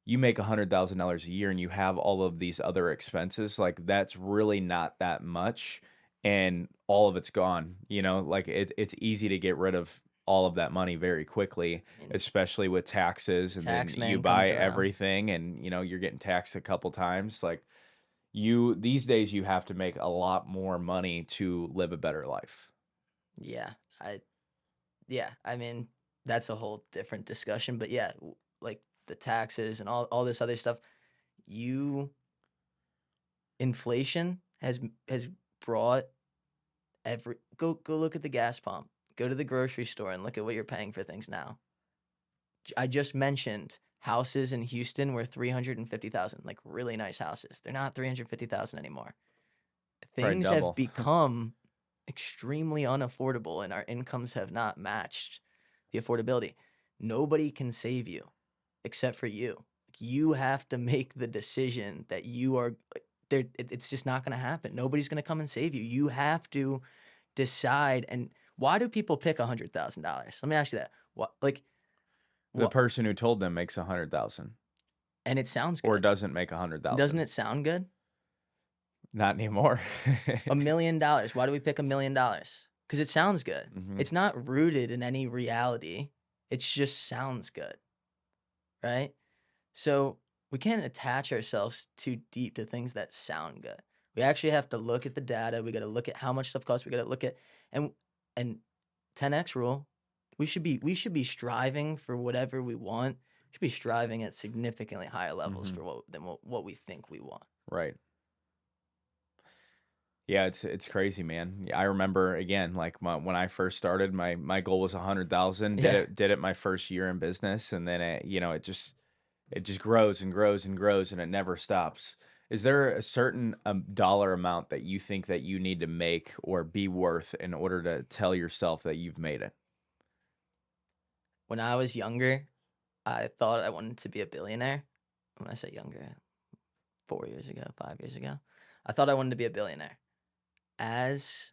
S1: you make $100,000 a year and you have all of these other expenses, like that's really not that much, and all of it's gone. Like it's easy to get rid of all of that money very quickly,
S2: I mean,
S1: especially with taxes, and then
S2: tax
S1: you
S2: man
S1: buy
S2: comes around.
S1: everything and you're getting taxed a couple times. Like you these days you have to make a lot more money to live a better life.
S2: Yeah, I yeah, I mean, that's a whole different discussion. But yeah, like the taxes and all this other stuff, you inflation has brought go look at the gas pump. Go to the grocery store and look at what you're paying for things now. I just mentioned houses in Houston were 350,000, like really nice houses. They're not 350,000 anymore.
S1: Probably
S2: things have
S1: double.
S2: become extremely unaffordable and our incomes have not matched the affordability. Nobody can save you except for you. You have to make the decision that you are there. It's just not going to happen. Nobody's going to come and save you. You have to decide. And why do people pick $100,000? Let me ask you that. What, like,
S1: The
S2: what?
S1: person who told them makes 100,000
S2: And it sounds
S1: or
S2: good.
S1: doesn't make
S2: Doesn't
S1: 100,000.
S2: it sound good?
S1: Not anymore.
S2: $1 million. Why do we pick $1 million? Because it sounds good.
S1: Mhm.
S2: It's not rooted in any reality. It just sounds good, right? So we can't attach ourselves too deep to things that sound good. We actually have to look at the data. We got to look at how much stuff costs. We got to look at and 10x rule. We should be striving for whatever we want. We should be striving at significantly higher levels
S1: Mhm.
S2: for what we think we want.
S1: Right. Yeah, it's crazy, man. Yeah, I remember again, like when I first started, my goal was 100,000.
S2: Yeah.
S1: Did it my first year in business, and then it just grows and grows and grows, and it never stops. Is there a certain dollar amount that you think that you need to make or be worth in order to tell yourself that you've made it?
S2: When I was younger, I thought I wanted to be a billionaire. When I say younger, 4 years ago, 5 years ago, I thought I wanted to be a billionaire. As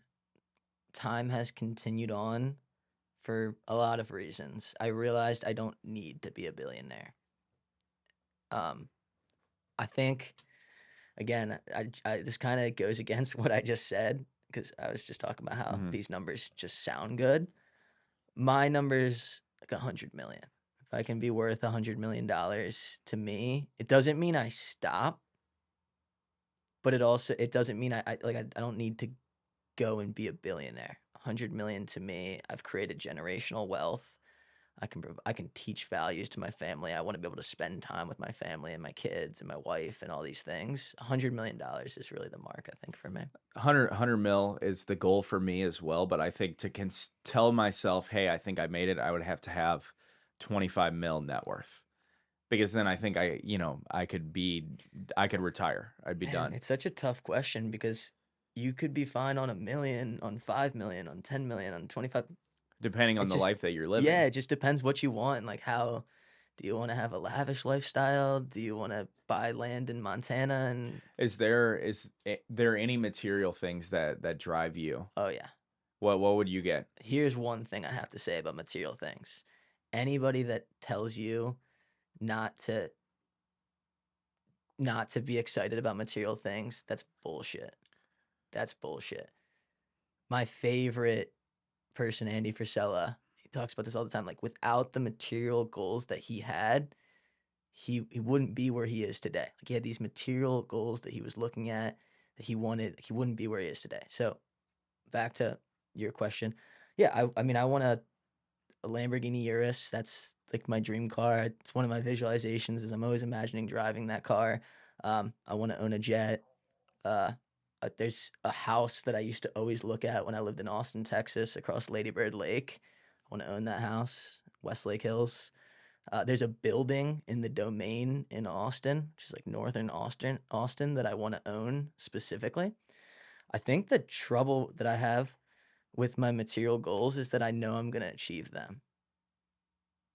S2: time has continued on, for a lot of reasons, I realized I don't need to be a billionaire. Um, I think, again, this kind of goes against what I just said because I was just talking about how
S1: Mhm.
S2: these numbers just sound good. My number's like 100 million. If I can be worth $100 million to me, it doesn't mean I stop, but it doesn't mean I don't need to go and be a billionaire. 100 million to me, I've created generational wealth. I can teach values to my family. I want to be able to spend time with my family and my kids and my wife and all these things. $100 million is really the mark, I think, for me.
S1: 100 mil is the goal for me as well, but I think to tell myself, hey, I think I made it, I would have to have 25 mil net worth. Because then I think I could retire. I'd be
S2: Man,
S1: done.
S2: it's such a tough question because you could be fine on 1 million, on 5 million, on 10 million, on 25.
S1: Depending on
S2: It
S1: the
S2: just,
S1: life that you're
S2: yeah,
S1: living.
S2: it just depends what you want. Like, how do you want to have a lavish lifestyle? Do you want to buy land in Montana? And
S1: Is there any material things that drive you?
S2: oh, yeah.
S1: What would you get?
S2: Here's one thing I have to say about material things. Anybody that tells you not to be excited about material things, that's bullshit. That's bullshit. My favorite person, Andy Frisella, he talks about this all the time. Like, without the material goals that he had, he wouldn't be where he is today. Like, he had these material goals that he was looking at that he wanted. He wouldn't be where he is today. So back to your question. Yeah, I mean, I want a Lamborghini Urus. That's like my dream car. It's one of my visualizations is I'm always imagining driving that car. I want to own a jet. Uh, there's a house that I used to always look at when I lived in Austin, Texas, across Lady Bird Lake. I want to own that house, Westlake Hills. There's a building in the Domain in Austin, which is like northern Austin that I want to own specifically. I think the trouble that I have with my material goals is that I know I'm gonna achieve them.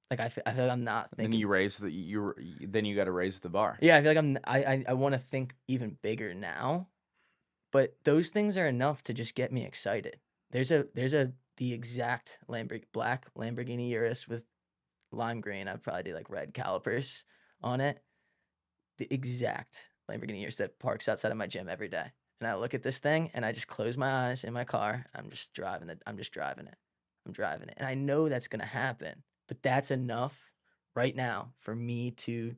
S2: Like, I feel like I'm not
S1: Then
S2: thinking.
S1: you raise the you then you got to raise the bar.
S2: Yeah, I feel like I want to think even bigger now, but those things are enough to just get me excited. There's the exact black Lamborghini Urus with lime green. I'd probably do like red calipers on it. The exact Lamborghini Urus that parks outside of my gym every day. And I look at this thing and I just close my eyes in my car. I'm just driving it. I'm driving it. And I know that's going to happen, but that's enough right now for me to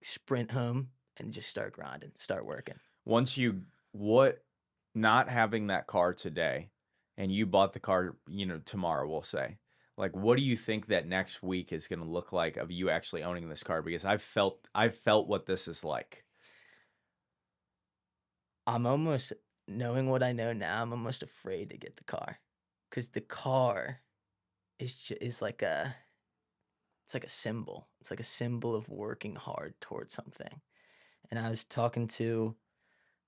S2: sprint home and just start grinding, start working.
S1: Once you what not having that car today and you bought the car, tomorrow, we'll say. Like, what do you think that next week is going to look like of you actually owning this car? Because I've felt what this is like.
S2: I'm almost, knowing what I know now, I'm almost afraid to get the car because the car is like it's like a symbol. It's like a symbol of working hard towards something. And I was talking to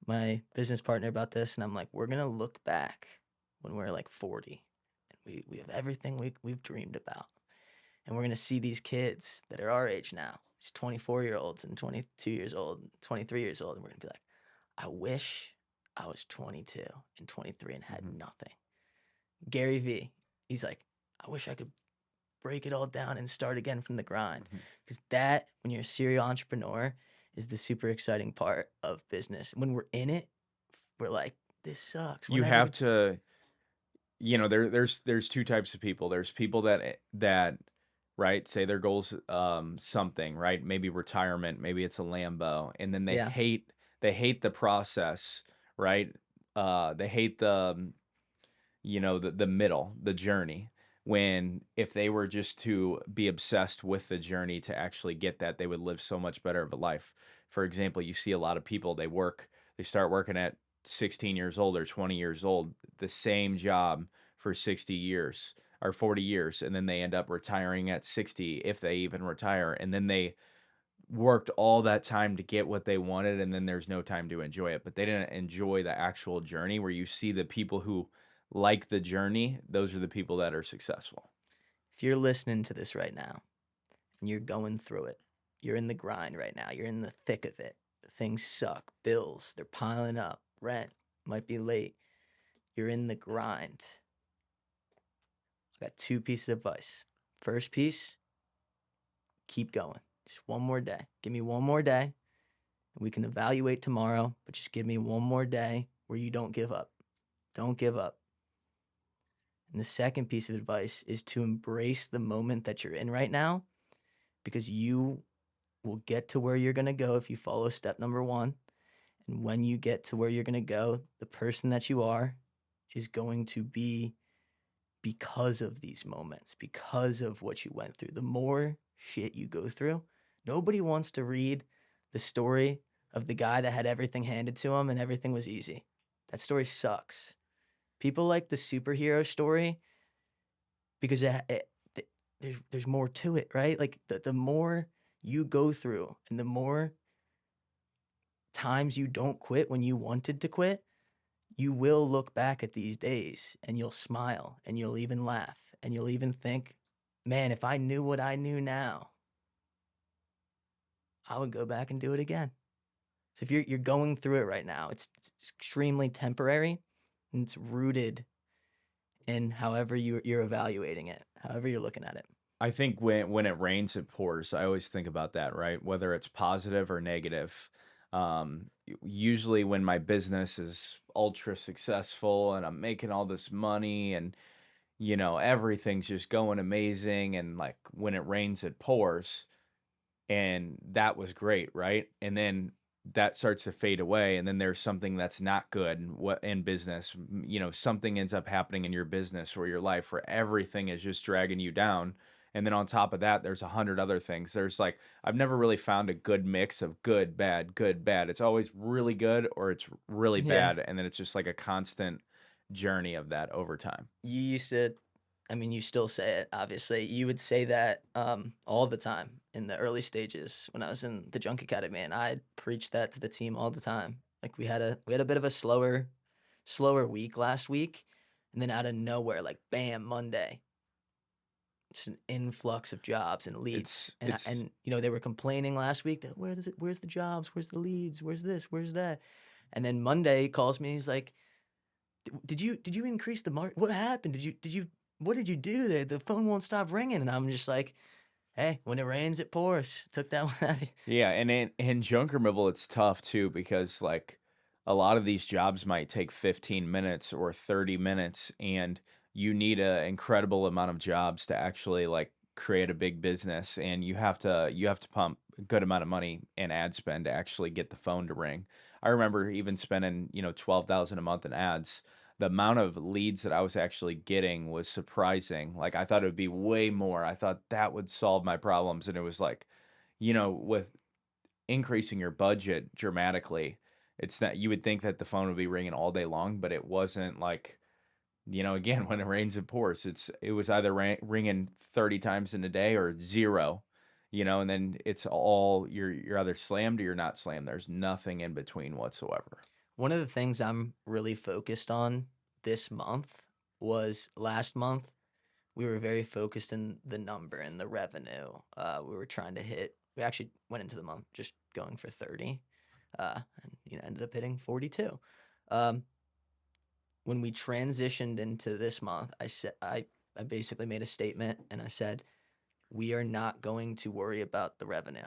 S2: my business partner about this, and I'm like, we're gonna look back when we're like 40, and we have everything we've dreamed about, and we're gonna see these kids that are our age now, these 24-year-olds and 22 years old, 23 years old, and we're gonna be like, I wish I was 22 and 23 and had
S1: Mhm.
S2: nothing. Gary V, he's like, I wish I could break it all down and start again from the grind.
S1: Mhm.
S2: Because that, when you're a serial entrepreneur, is the super exciting part of business. When we're in it, we're like, this sucks. We're
S1: You
S2: never
S1: have
S2: gonna.
S1: to, there's two types of people. There's people that right, say their goals something, right? Maybe retirement, maybe it's a Lambo, and then
S2: Yeah.
S1: they hate the process, right? They hate the middle, the journey. When if they were just to be obsessed with the journey to actually get that, they would live so much better of a life. For example, you see a lot of people, they start working at 16 years old or 20 years old, the same job for 60 years or 40 years, and then they end up retiring at 60 if they even retire, and then they worked all that time to get what they wanted, and then there's no time to enjoy it. But they didn't enjoy the actual journey, where you see the people who like the journey, those are the people that are successful.
S2: If you're listening to this right now and you're going through it, you're in the grind right now, you're in the thick of it. Things suck. Bills, they're piling up. Rent might be late. You're in the grind. I got two pieces of advice. First piece, keep going. Just one more day. Give me one more day. We can evaluate tomorrow, but just give me one more day where you don't give up. Don't give up. And the second piece of advice is to embrace the moment that you're in right now, because you will get to where you're going to go if you follow step number one. And when you get to where you're going to go, the person that you are is going to be because of these moments, because of what you went through. The more shit you go through, nobody wants to read the story of the guy that had everything handed to him and everything was easy. That story sucks. People like the superhero story because there's more to it, right? Like the more you go through and the more times you don't quit when you wanted to quit, you will look back at these days and you'll smile and you'll even laugh and you'll even think, man, if I knew what I knew now, I would go back and do it again. So if you're going through it right now, it's extremely temporary and it's rooted in however you're evaluating it, however you're looking at it.
S1: I think when it rains, it pours. I always think about that, right? Whether it's positive or negative. Usually when my business is ultra successful and I'm making all this money and everything's just going amazing, and like when it rains, it pours, and that was great, right? And then that starts to fade away, and then there's something that's not good in business. Something ends up happening in your business or your life where everything is just dragging you down. And then on top of that, there's 100 other things. There's like, I've never really found a good mix of good, bad, good, bad. It's always really good or it's really
S2: Yeah.
S1: bad, and then it's just like a constant journey of that over time.
S2: You used to, I mean, you still say it, obviously. You would say that all the time in the early stages when I was in the Junk Academy, and I preached that to the team all the time. Like we had a bit of a slower week last week, and then out of nowhere, like bam, Monday, just an influx of jobs and leads.
S1: It's
S2: And
S1: it's
S2: they were complaining last week that where's the jobs, where's the leads, where's this, where's that, and then Monday he calls me, he's like, did you increase the market? What happened? Did you what did you do there? The phone won't stop ringing. And I'm just like, hey, when it rains, it pours. Took that one out of
S1: Yeah, and in junk removal, it's tough too because like a lot of these jobs might take 15 minutes or 30 minutes, and you need an incredible amount of jobs to actually like create a big business, and you have to pump a good amount of money in ad spend to actually get the phone to ring. I remember even spending, 12,000 a month in ads. The amount of leads that I was actually getting was surprising. Like I thought it would be way more. I thought that would solve my problems, and it was like with increasing your budget dramatically, it's not you would think that the phone would be ringing all day long, but it wasn't like, again, when it rains, it pours. It was either ringing 30 times in a day or zero, and then it's all you're either slammed or you're not slammed. There's nothing in between whatsoever.
S2: One of the things I'm really focused on this month was last month. We were very focused in the number and the revenue. We were trying to hit. We actually went into the month just going for 30, and ended up hitting 42. Um, when we transitioned into this month, I basically made a statement and I said we are not going to worry about the revenue.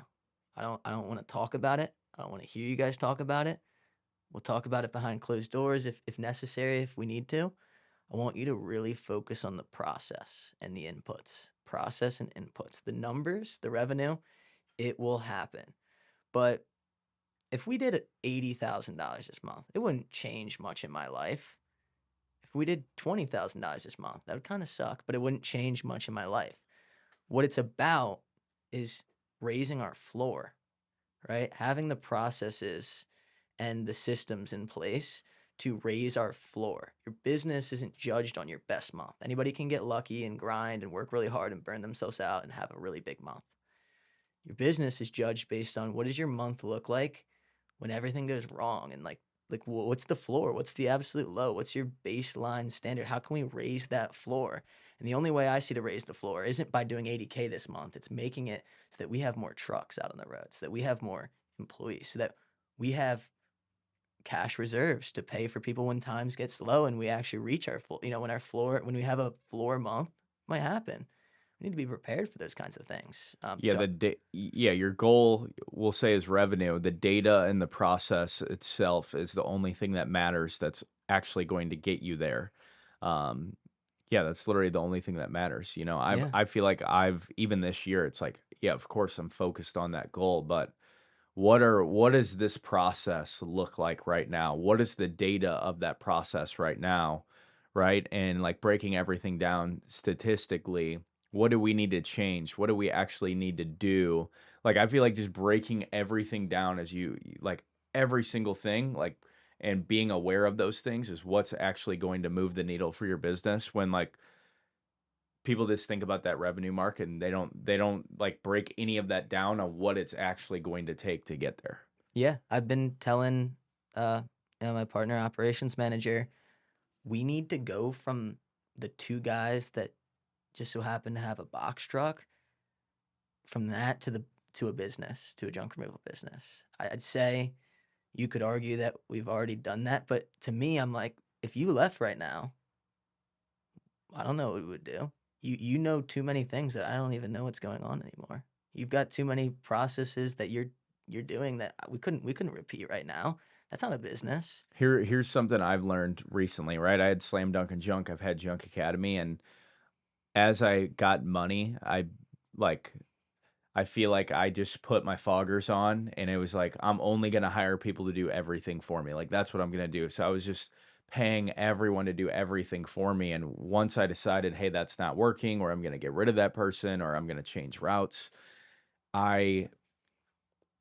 S2: I don't want to talk about it. I don't want to hear you guys talk about it. We'll talk about it behind closed doors if necessary, if we need to. I want you to really focus on the process and the inputs. Process and inputs. The numbers, the revenue, it will happen. But if we did $80,000 this month, it wouldn't change much in my life. If we did $20,000 this month, that would kind of suck, but it wouldn't change much in my life. What it's about is raising our floor, right? Having the processes and the systems in place to raise our floor. Your business isn't judged on your best month. Anybody can get lucky and grind and work really hard and burn themselves out and have a really big month. Your business is judged based on what does your month look like when everything goes wrong, and what's the floor? What's the absolute low? What's your baseline standard? How can we raise that floor? And the only way I see to raise the floor isn't by doing 80K this month. It's making it so that we have more trucks out on the road, so that we have more employees, so that we have cash reserves to pay for people when times get slow and we actually reach our full, when we have a floor month, might happen. We need to be prepared for those kinds of things.
S1: Yeah, your goal, we'll say, is revenue. The data and the process itself is the only thing that matters that's actually going to get you there. Um, yeah, that's literally the only thing that matters.
S2: Yeah.
S1: I feel like even this year, it's like, yeah, of course I'm focused on that goal, but what does this process look like right now? What is the data of that process right now? Right. And like breaking everything down statistically, what do we need to change? What do we actually need to do? Like, I feel like just breaking everything down as like every single thing, like, and being aware of those things is what's actually going to move the needle for your business when like people just think about that revenue mark and they don't like break any of that down on what it's actually going to take to get there.
S2: Yeah. I've been telling my partner operations manager, we need to go from the two guys that just so happen to have a box truck, from that to a business, to a junk removal business. I'd say you could argue that we've already done that, but to me, I'm like, if you left right now, I don't know what we would do. You know too many things that I don't even know what's going on anymore. You've got too many processes that you're doing that we couldn't repeat right now. That's not a business.
S1: Here's something I've learned recently, right? I had Slam Dunk and Junk. I've had Junk Academy, and as I got money, like I feel like I just put my foggers on and it was like, I'm only going to hire people to do everything for me. Like, that's what I'm going to do. So I was just paying everyone to do everything for me. And once I decided, hey, that's not working, or I'm going to get rid of that person, or I'm going to change routes, I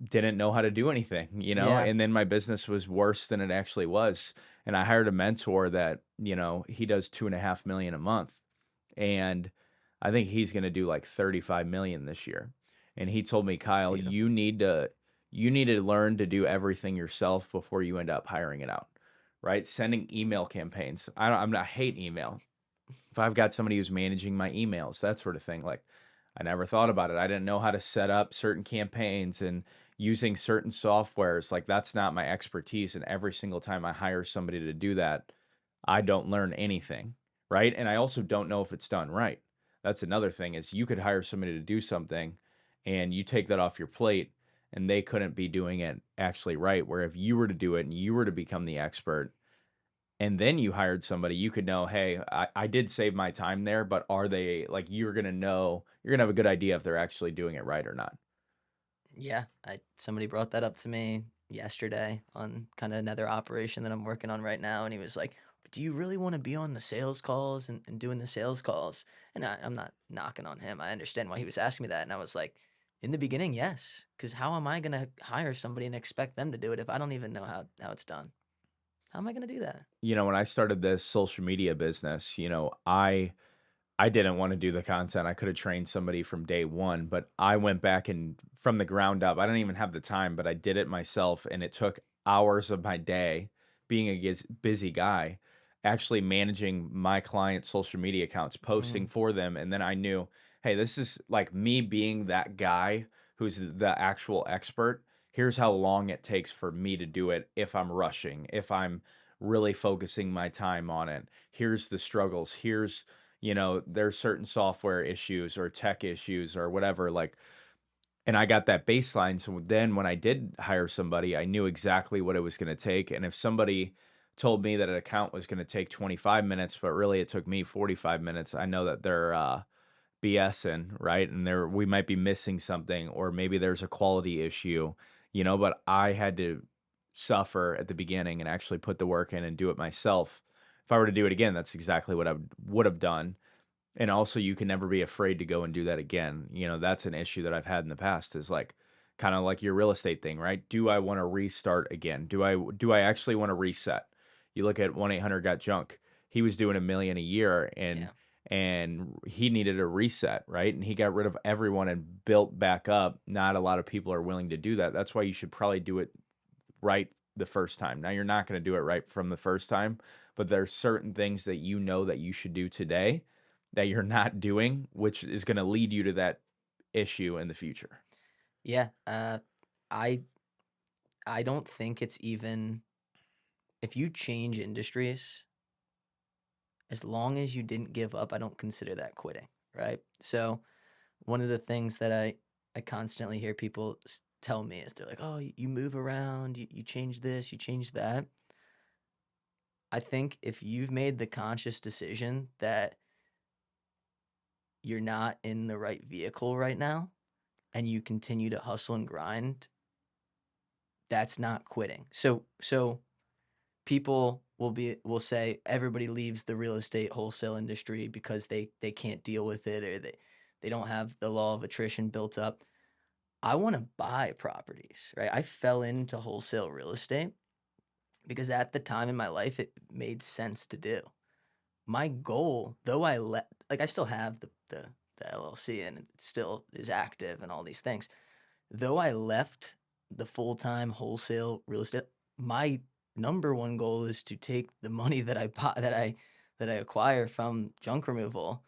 S1: didn't know how to do anything,
S2: Yeah.
S1: and then my business was worse than it actually was. And I hired a mentor that, he does 2.5 million a month. And I think he's going to do like 35 million this year. And he told me, Kyle,
S2: Beautiful.
S1: you need to learn to do everything yourself before you end up hiring it out, right? Sending email campaigns. I hate email. If I've got somebody who's managing my emails, that sort of thing, like I never thought about it. I didn't know how to set up certain campaigns and using certain softwares. Like, that's not my expertise. And every single time I hire somebody to do that, I don't learn anything, right? And I also don't know if it's done right. That's another thing, is you could hire somebody to do something and you take that off your plate and they couldn't be doing it actually right. Where if you were to do it and you were to become the expert and then you hired somebody, you could know, hey, I did save my time there, but are they, like, you're going to have a good idea if they're actually doing it right or not.
S2: Yeah, somebody brought that up to me yesterday on kind of another operation that I'm working on right now, and he was like, "Do you really want to be on the sales calls and doing the sales calls?" And I'm not knocking on him. I understand why he was asking me that, and I was like, in the beginning, yes, because how am I gonna hire somebody and expect them to do it if I don't even know how it's done? How am I gonna do that?
S1: When I started this social media business, I didn't want to do the content. I could have trained somebody from day one, but I went back and from the ground up. I didn't even have the time, but I did it myself, and it took hours of my day being a busy guy, actually managing my clients' social media accounts, posting
S2: Mm,
S1: for them. And then I knew, hey, this is like me being that guy who's the actual expert. Here's how long it takes for me to do it if I'm rushing, if I'm really focusing my time on it. Here's the struggles. Here's, there's certain software issues or tech issues or whatever. Like, and I got that baseline. So then when I did hire somebody, I knew exactly what it was going to take. And if somebody told me that an account was going to take 25 minutes, but really it took me 45 minutes, I know that they're BSing, right? And we might be missing something, or maybe there's a quality issue, but I had to suffer at the beginning and actually put the work in and do it myself. If I were to do it again, that's exactly what I would have done. And also, you can never be afraid to go and do that again. That's an issue that I've had in the past, is like kind of like your real estate thing, right? Do I want to restart again? Do I actually want to reset? You look at 1-800 Got Junk. He was doing 1 million a year,
S2: yeah.
S1: and he needed a reset, right? And he got rid of everyone and built back up. Not a lot of people are willing to do that. That's why you should probably do it right the first time. Now, you're not going to do it right from the first time, but there's certain things that that you should do today that you're not doing, which is going to lead you to that issue in the future.
S2: Yeah. I I don't think it's even if you change industries, as long as you didn't give up, I don't consider that quitting, right? So one of the things that I constantly hear people tell me is they're like, "Oh, you move around, you change this, you change that." I think if you've made the conscious decision that you're not in the right vehicle right now and you continue to hustle and grind, that's not quitting. So people will say everybody leaves the real estate wholesale industry because they can't deal with it, or they don't have the law of attrition built up. I want to buy properties, right? I fell into wholesale real estate because at the time in my life it made sense to do. My goal, though I still have the LLC and it still is active and all these things. Though I left the full-time wholesale real estate, my number one goal is to take the money that I acquire from junk removal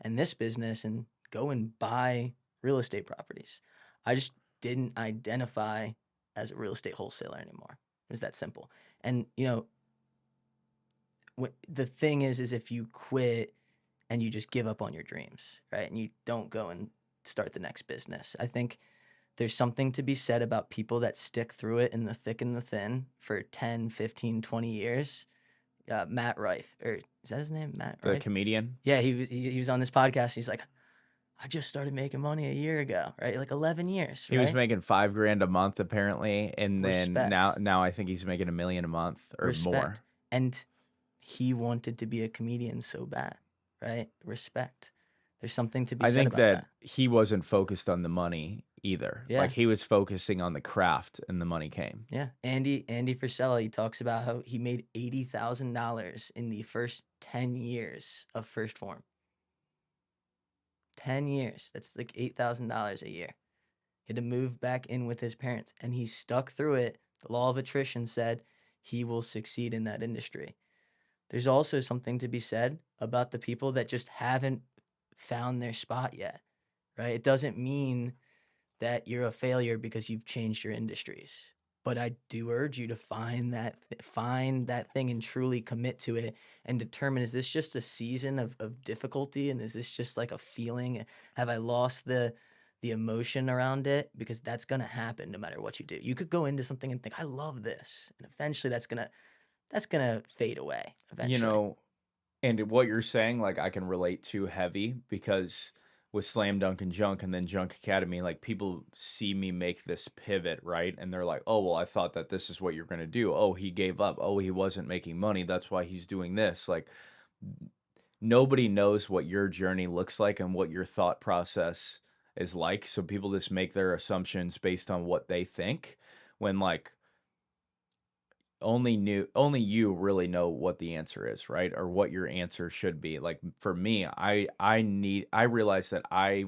S2: and this business and go and buy real estate properties. I just didn't identify as a real estate wholesaler anymore. It was that simple. And the thing is if you quit and you just give up on your dreams, right? And you don't go and start the next business. I think there's something to be said about people that stick through it in the thick and the thin for 10, 15, 20 years. Matt Rife, or is that his name? Matt
S1: The
S2: Rife?
S1: comedian,
S2: Yeah, he was on this podcast. He's like, I just started making money a year ago, right? Like 11 years,
S1: he was
S2: right?
S1: making $5,000 a month apparently, and then now
S2: Respect,
S1: now I think he's making 1 million a month or more.
S2: respect. And he wanted to be a comedian so bad, right? Respect. There's something to be
S1: I
S2: said
S1: think
S2: about
S1: that
S2: that.
S1: he wasn't focused on the money either. Like,
S2: Yeah.
S1: he was focusing on the craft, and the money came.
S2: Yeah, Andy Frisella, he talks about how he made $80,000 in the first 10 years of First Form. 10 years. That's like $8,000 a year. He had to move back in with his parents, and he stuck through it. The law of attrition said he will succeed in that industry. There's also something to be said about the people that just haven't found their spot yet, right? It doesn't mean that you're a failure because you've changed your industries. But I do urge you to find that thing and truly commit to it and determine, is this just a season of difficulty, and is this just like a feeling? Have I lost the emotion around it? Because that's gonna happen no matter what you do. You could go into something and think, I love this, and eventually that's gonna fade away
S1: You
S2: eventually.
S1: know, and what you're saying, like, I can relate to heavy, because with Slam Dunk and Junk and then Junk Academy, like, people see me make this pivot, right? And they're like, oh, well, I thought that this is what you're going to do. Oh, he gave up. Oh, he wasn't making money. That's why he's doing this. Like, nobody knows what your journey looks like and what your thought process is like. So people just make their assumptions based on what they think, when like only you really know what the answer is, right? Or what your answer should be. Like, for me, I realized that I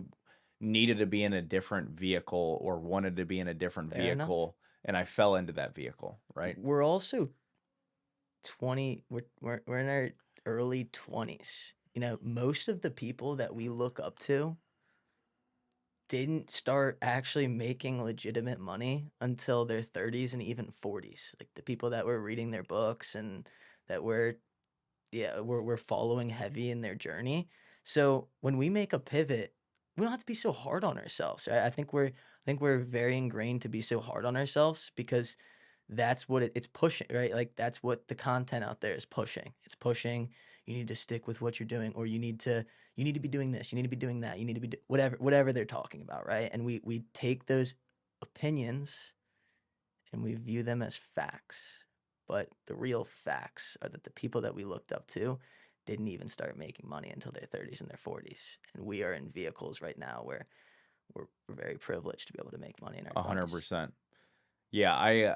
S1: needed to be in a different vehicle, or wanted to be in a different
S2: Fair enough.
S1: vehicle, and I fell into that vehicle, right?
S2: We're also we're in our early 20s. You know, most of the people that we look up to didn't start actually making legitimate money until their 30s and even 40s. Like the people that were reading their books and that were we're following heavy in their journey. So when we make a pivot, we don't have to be so hard on ourselves. Right? I think we're very ingrained to be so hard on ourselves because that's what it's pushing, right? Like that's what the content out there is pushing. It's pushing. You need to stick with what you're doing, or you need to be doing this. You need to be doing that. You need to be whatever they're talking about, right? And we take those opinions and we view them as facts. But the real facts are that the people that we looked up to didn't even start making money until their 30s and their 40s. And we are in vehicles right now where we're very privileged to be able to make money in our 20s.
S1: 100%. Yeah,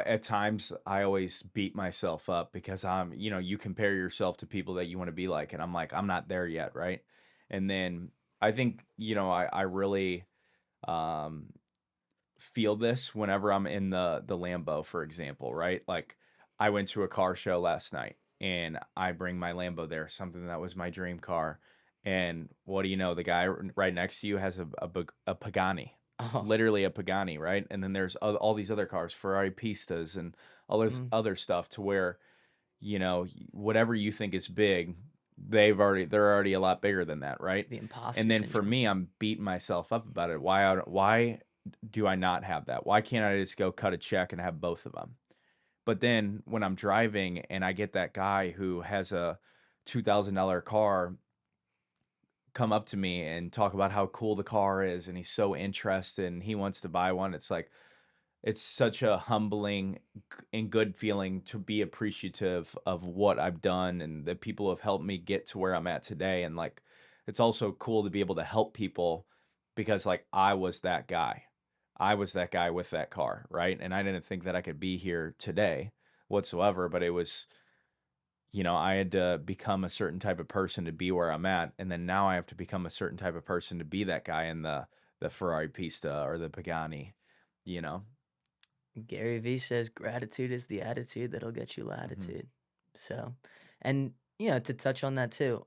S1: at times I always beat myself up because you compare yourself to people that you want to be like, and I'm like, I'm not there yet, right? And then I think, I really um, feel this whenever I'm in the Lambo, for example, right? Like I went to a car show last night and I bring my Lambo there, something that was my dream car. And what do you know? The guy right next to you has a Pagani,
S2: Oh,
S1: literally a Pagani, right? And then there's all these other cars, Ferrari Pistas and all this
S2: mm,
S1: other stuff to where, whatever you think is big, they're already a lot bigger than that, right?
S2: the
S1: And
S2: imposter
S1: then for
S2: syndrome.
S1: me, I'm beating myself up about it. Why do I not have that? Why can't I just go cut a check and have both of them? But then when I'm driving and I get that guy who has a $2,000 car come up to me and talk about how cool the car is and he's so interested and he wants to buy one, it's like it's such a humbling and good feeling to be appreciative of what I've done and the people who have helped me get to where I'm at today. And like, it's also cool to be able to help people because like I was that guy. I was that guy with that car, right? And I didn't think that I could be here today whatsoever, but it was, I had to become a certain type of person to be where I'm at. And then now I have to become a certain type of person to be that guy in the Ferrari Pista or the Pagani, you know?
S2: Gary Vee says gratitude is the attitude that'll get you
S1: Mhm.
S2: latitude. So, and to touch on that too,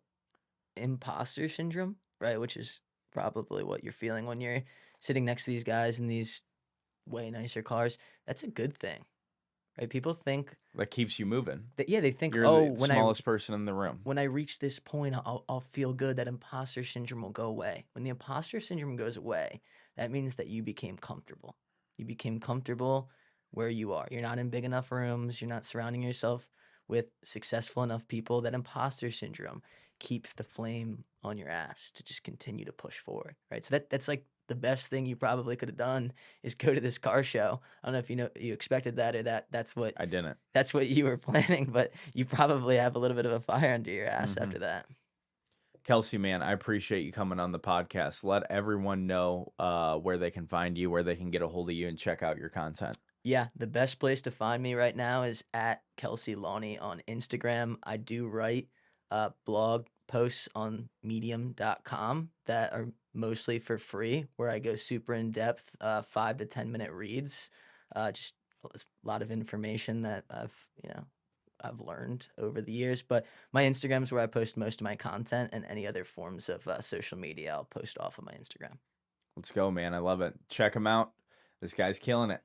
S2: imposter syndrome, right? Which is probably what you're feeling when you're sitting next to these guys in these way nicer cars. That's a good thing, right? People think
S1: That keeps you moving.
S2: that, yeah, they think,
S1: You're
S2: oh,
S1: the smallest person in the room.
S2: when I reach this point, I'll feel good. That imposter syndrome will go away. When the imposter syndrome goes away, that means that you became comfortable. You became comfortable where you are. You're not in big enough rooms. You're not surrounding yourself with successful enough people. That imposter syndrome keeps the flame on your ass to just continue to push forward, right? So that's like the best thing you probably could have done is go to this car show. I don't know if you expected that or
S1: I didn't.
S2: that's what you were planning, but you probably have a little bit of a fire under your ass
S1: Mhm.
S2: after that.
S1: Kelsey, man, I appreciate you coming on the podcast. Let everyone know where they can find you, where they can get a hold of you and check out your content.
S2: Yeah, the best place to find me right now is at Kelsey Launi on Instagram. I do write blog posts on medium.com that are mostly for free, where I go super in depth, 5 to 10 minute reads. Just a lot of information that I've learned over the years. But my Instagram is where I post most of my content, and any other forms of social media I'll post off of my Instagram.
S1: Let's go, man. I love it. Check him out. This guy's killing it.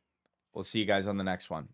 S1: We'll see you guys on the next one.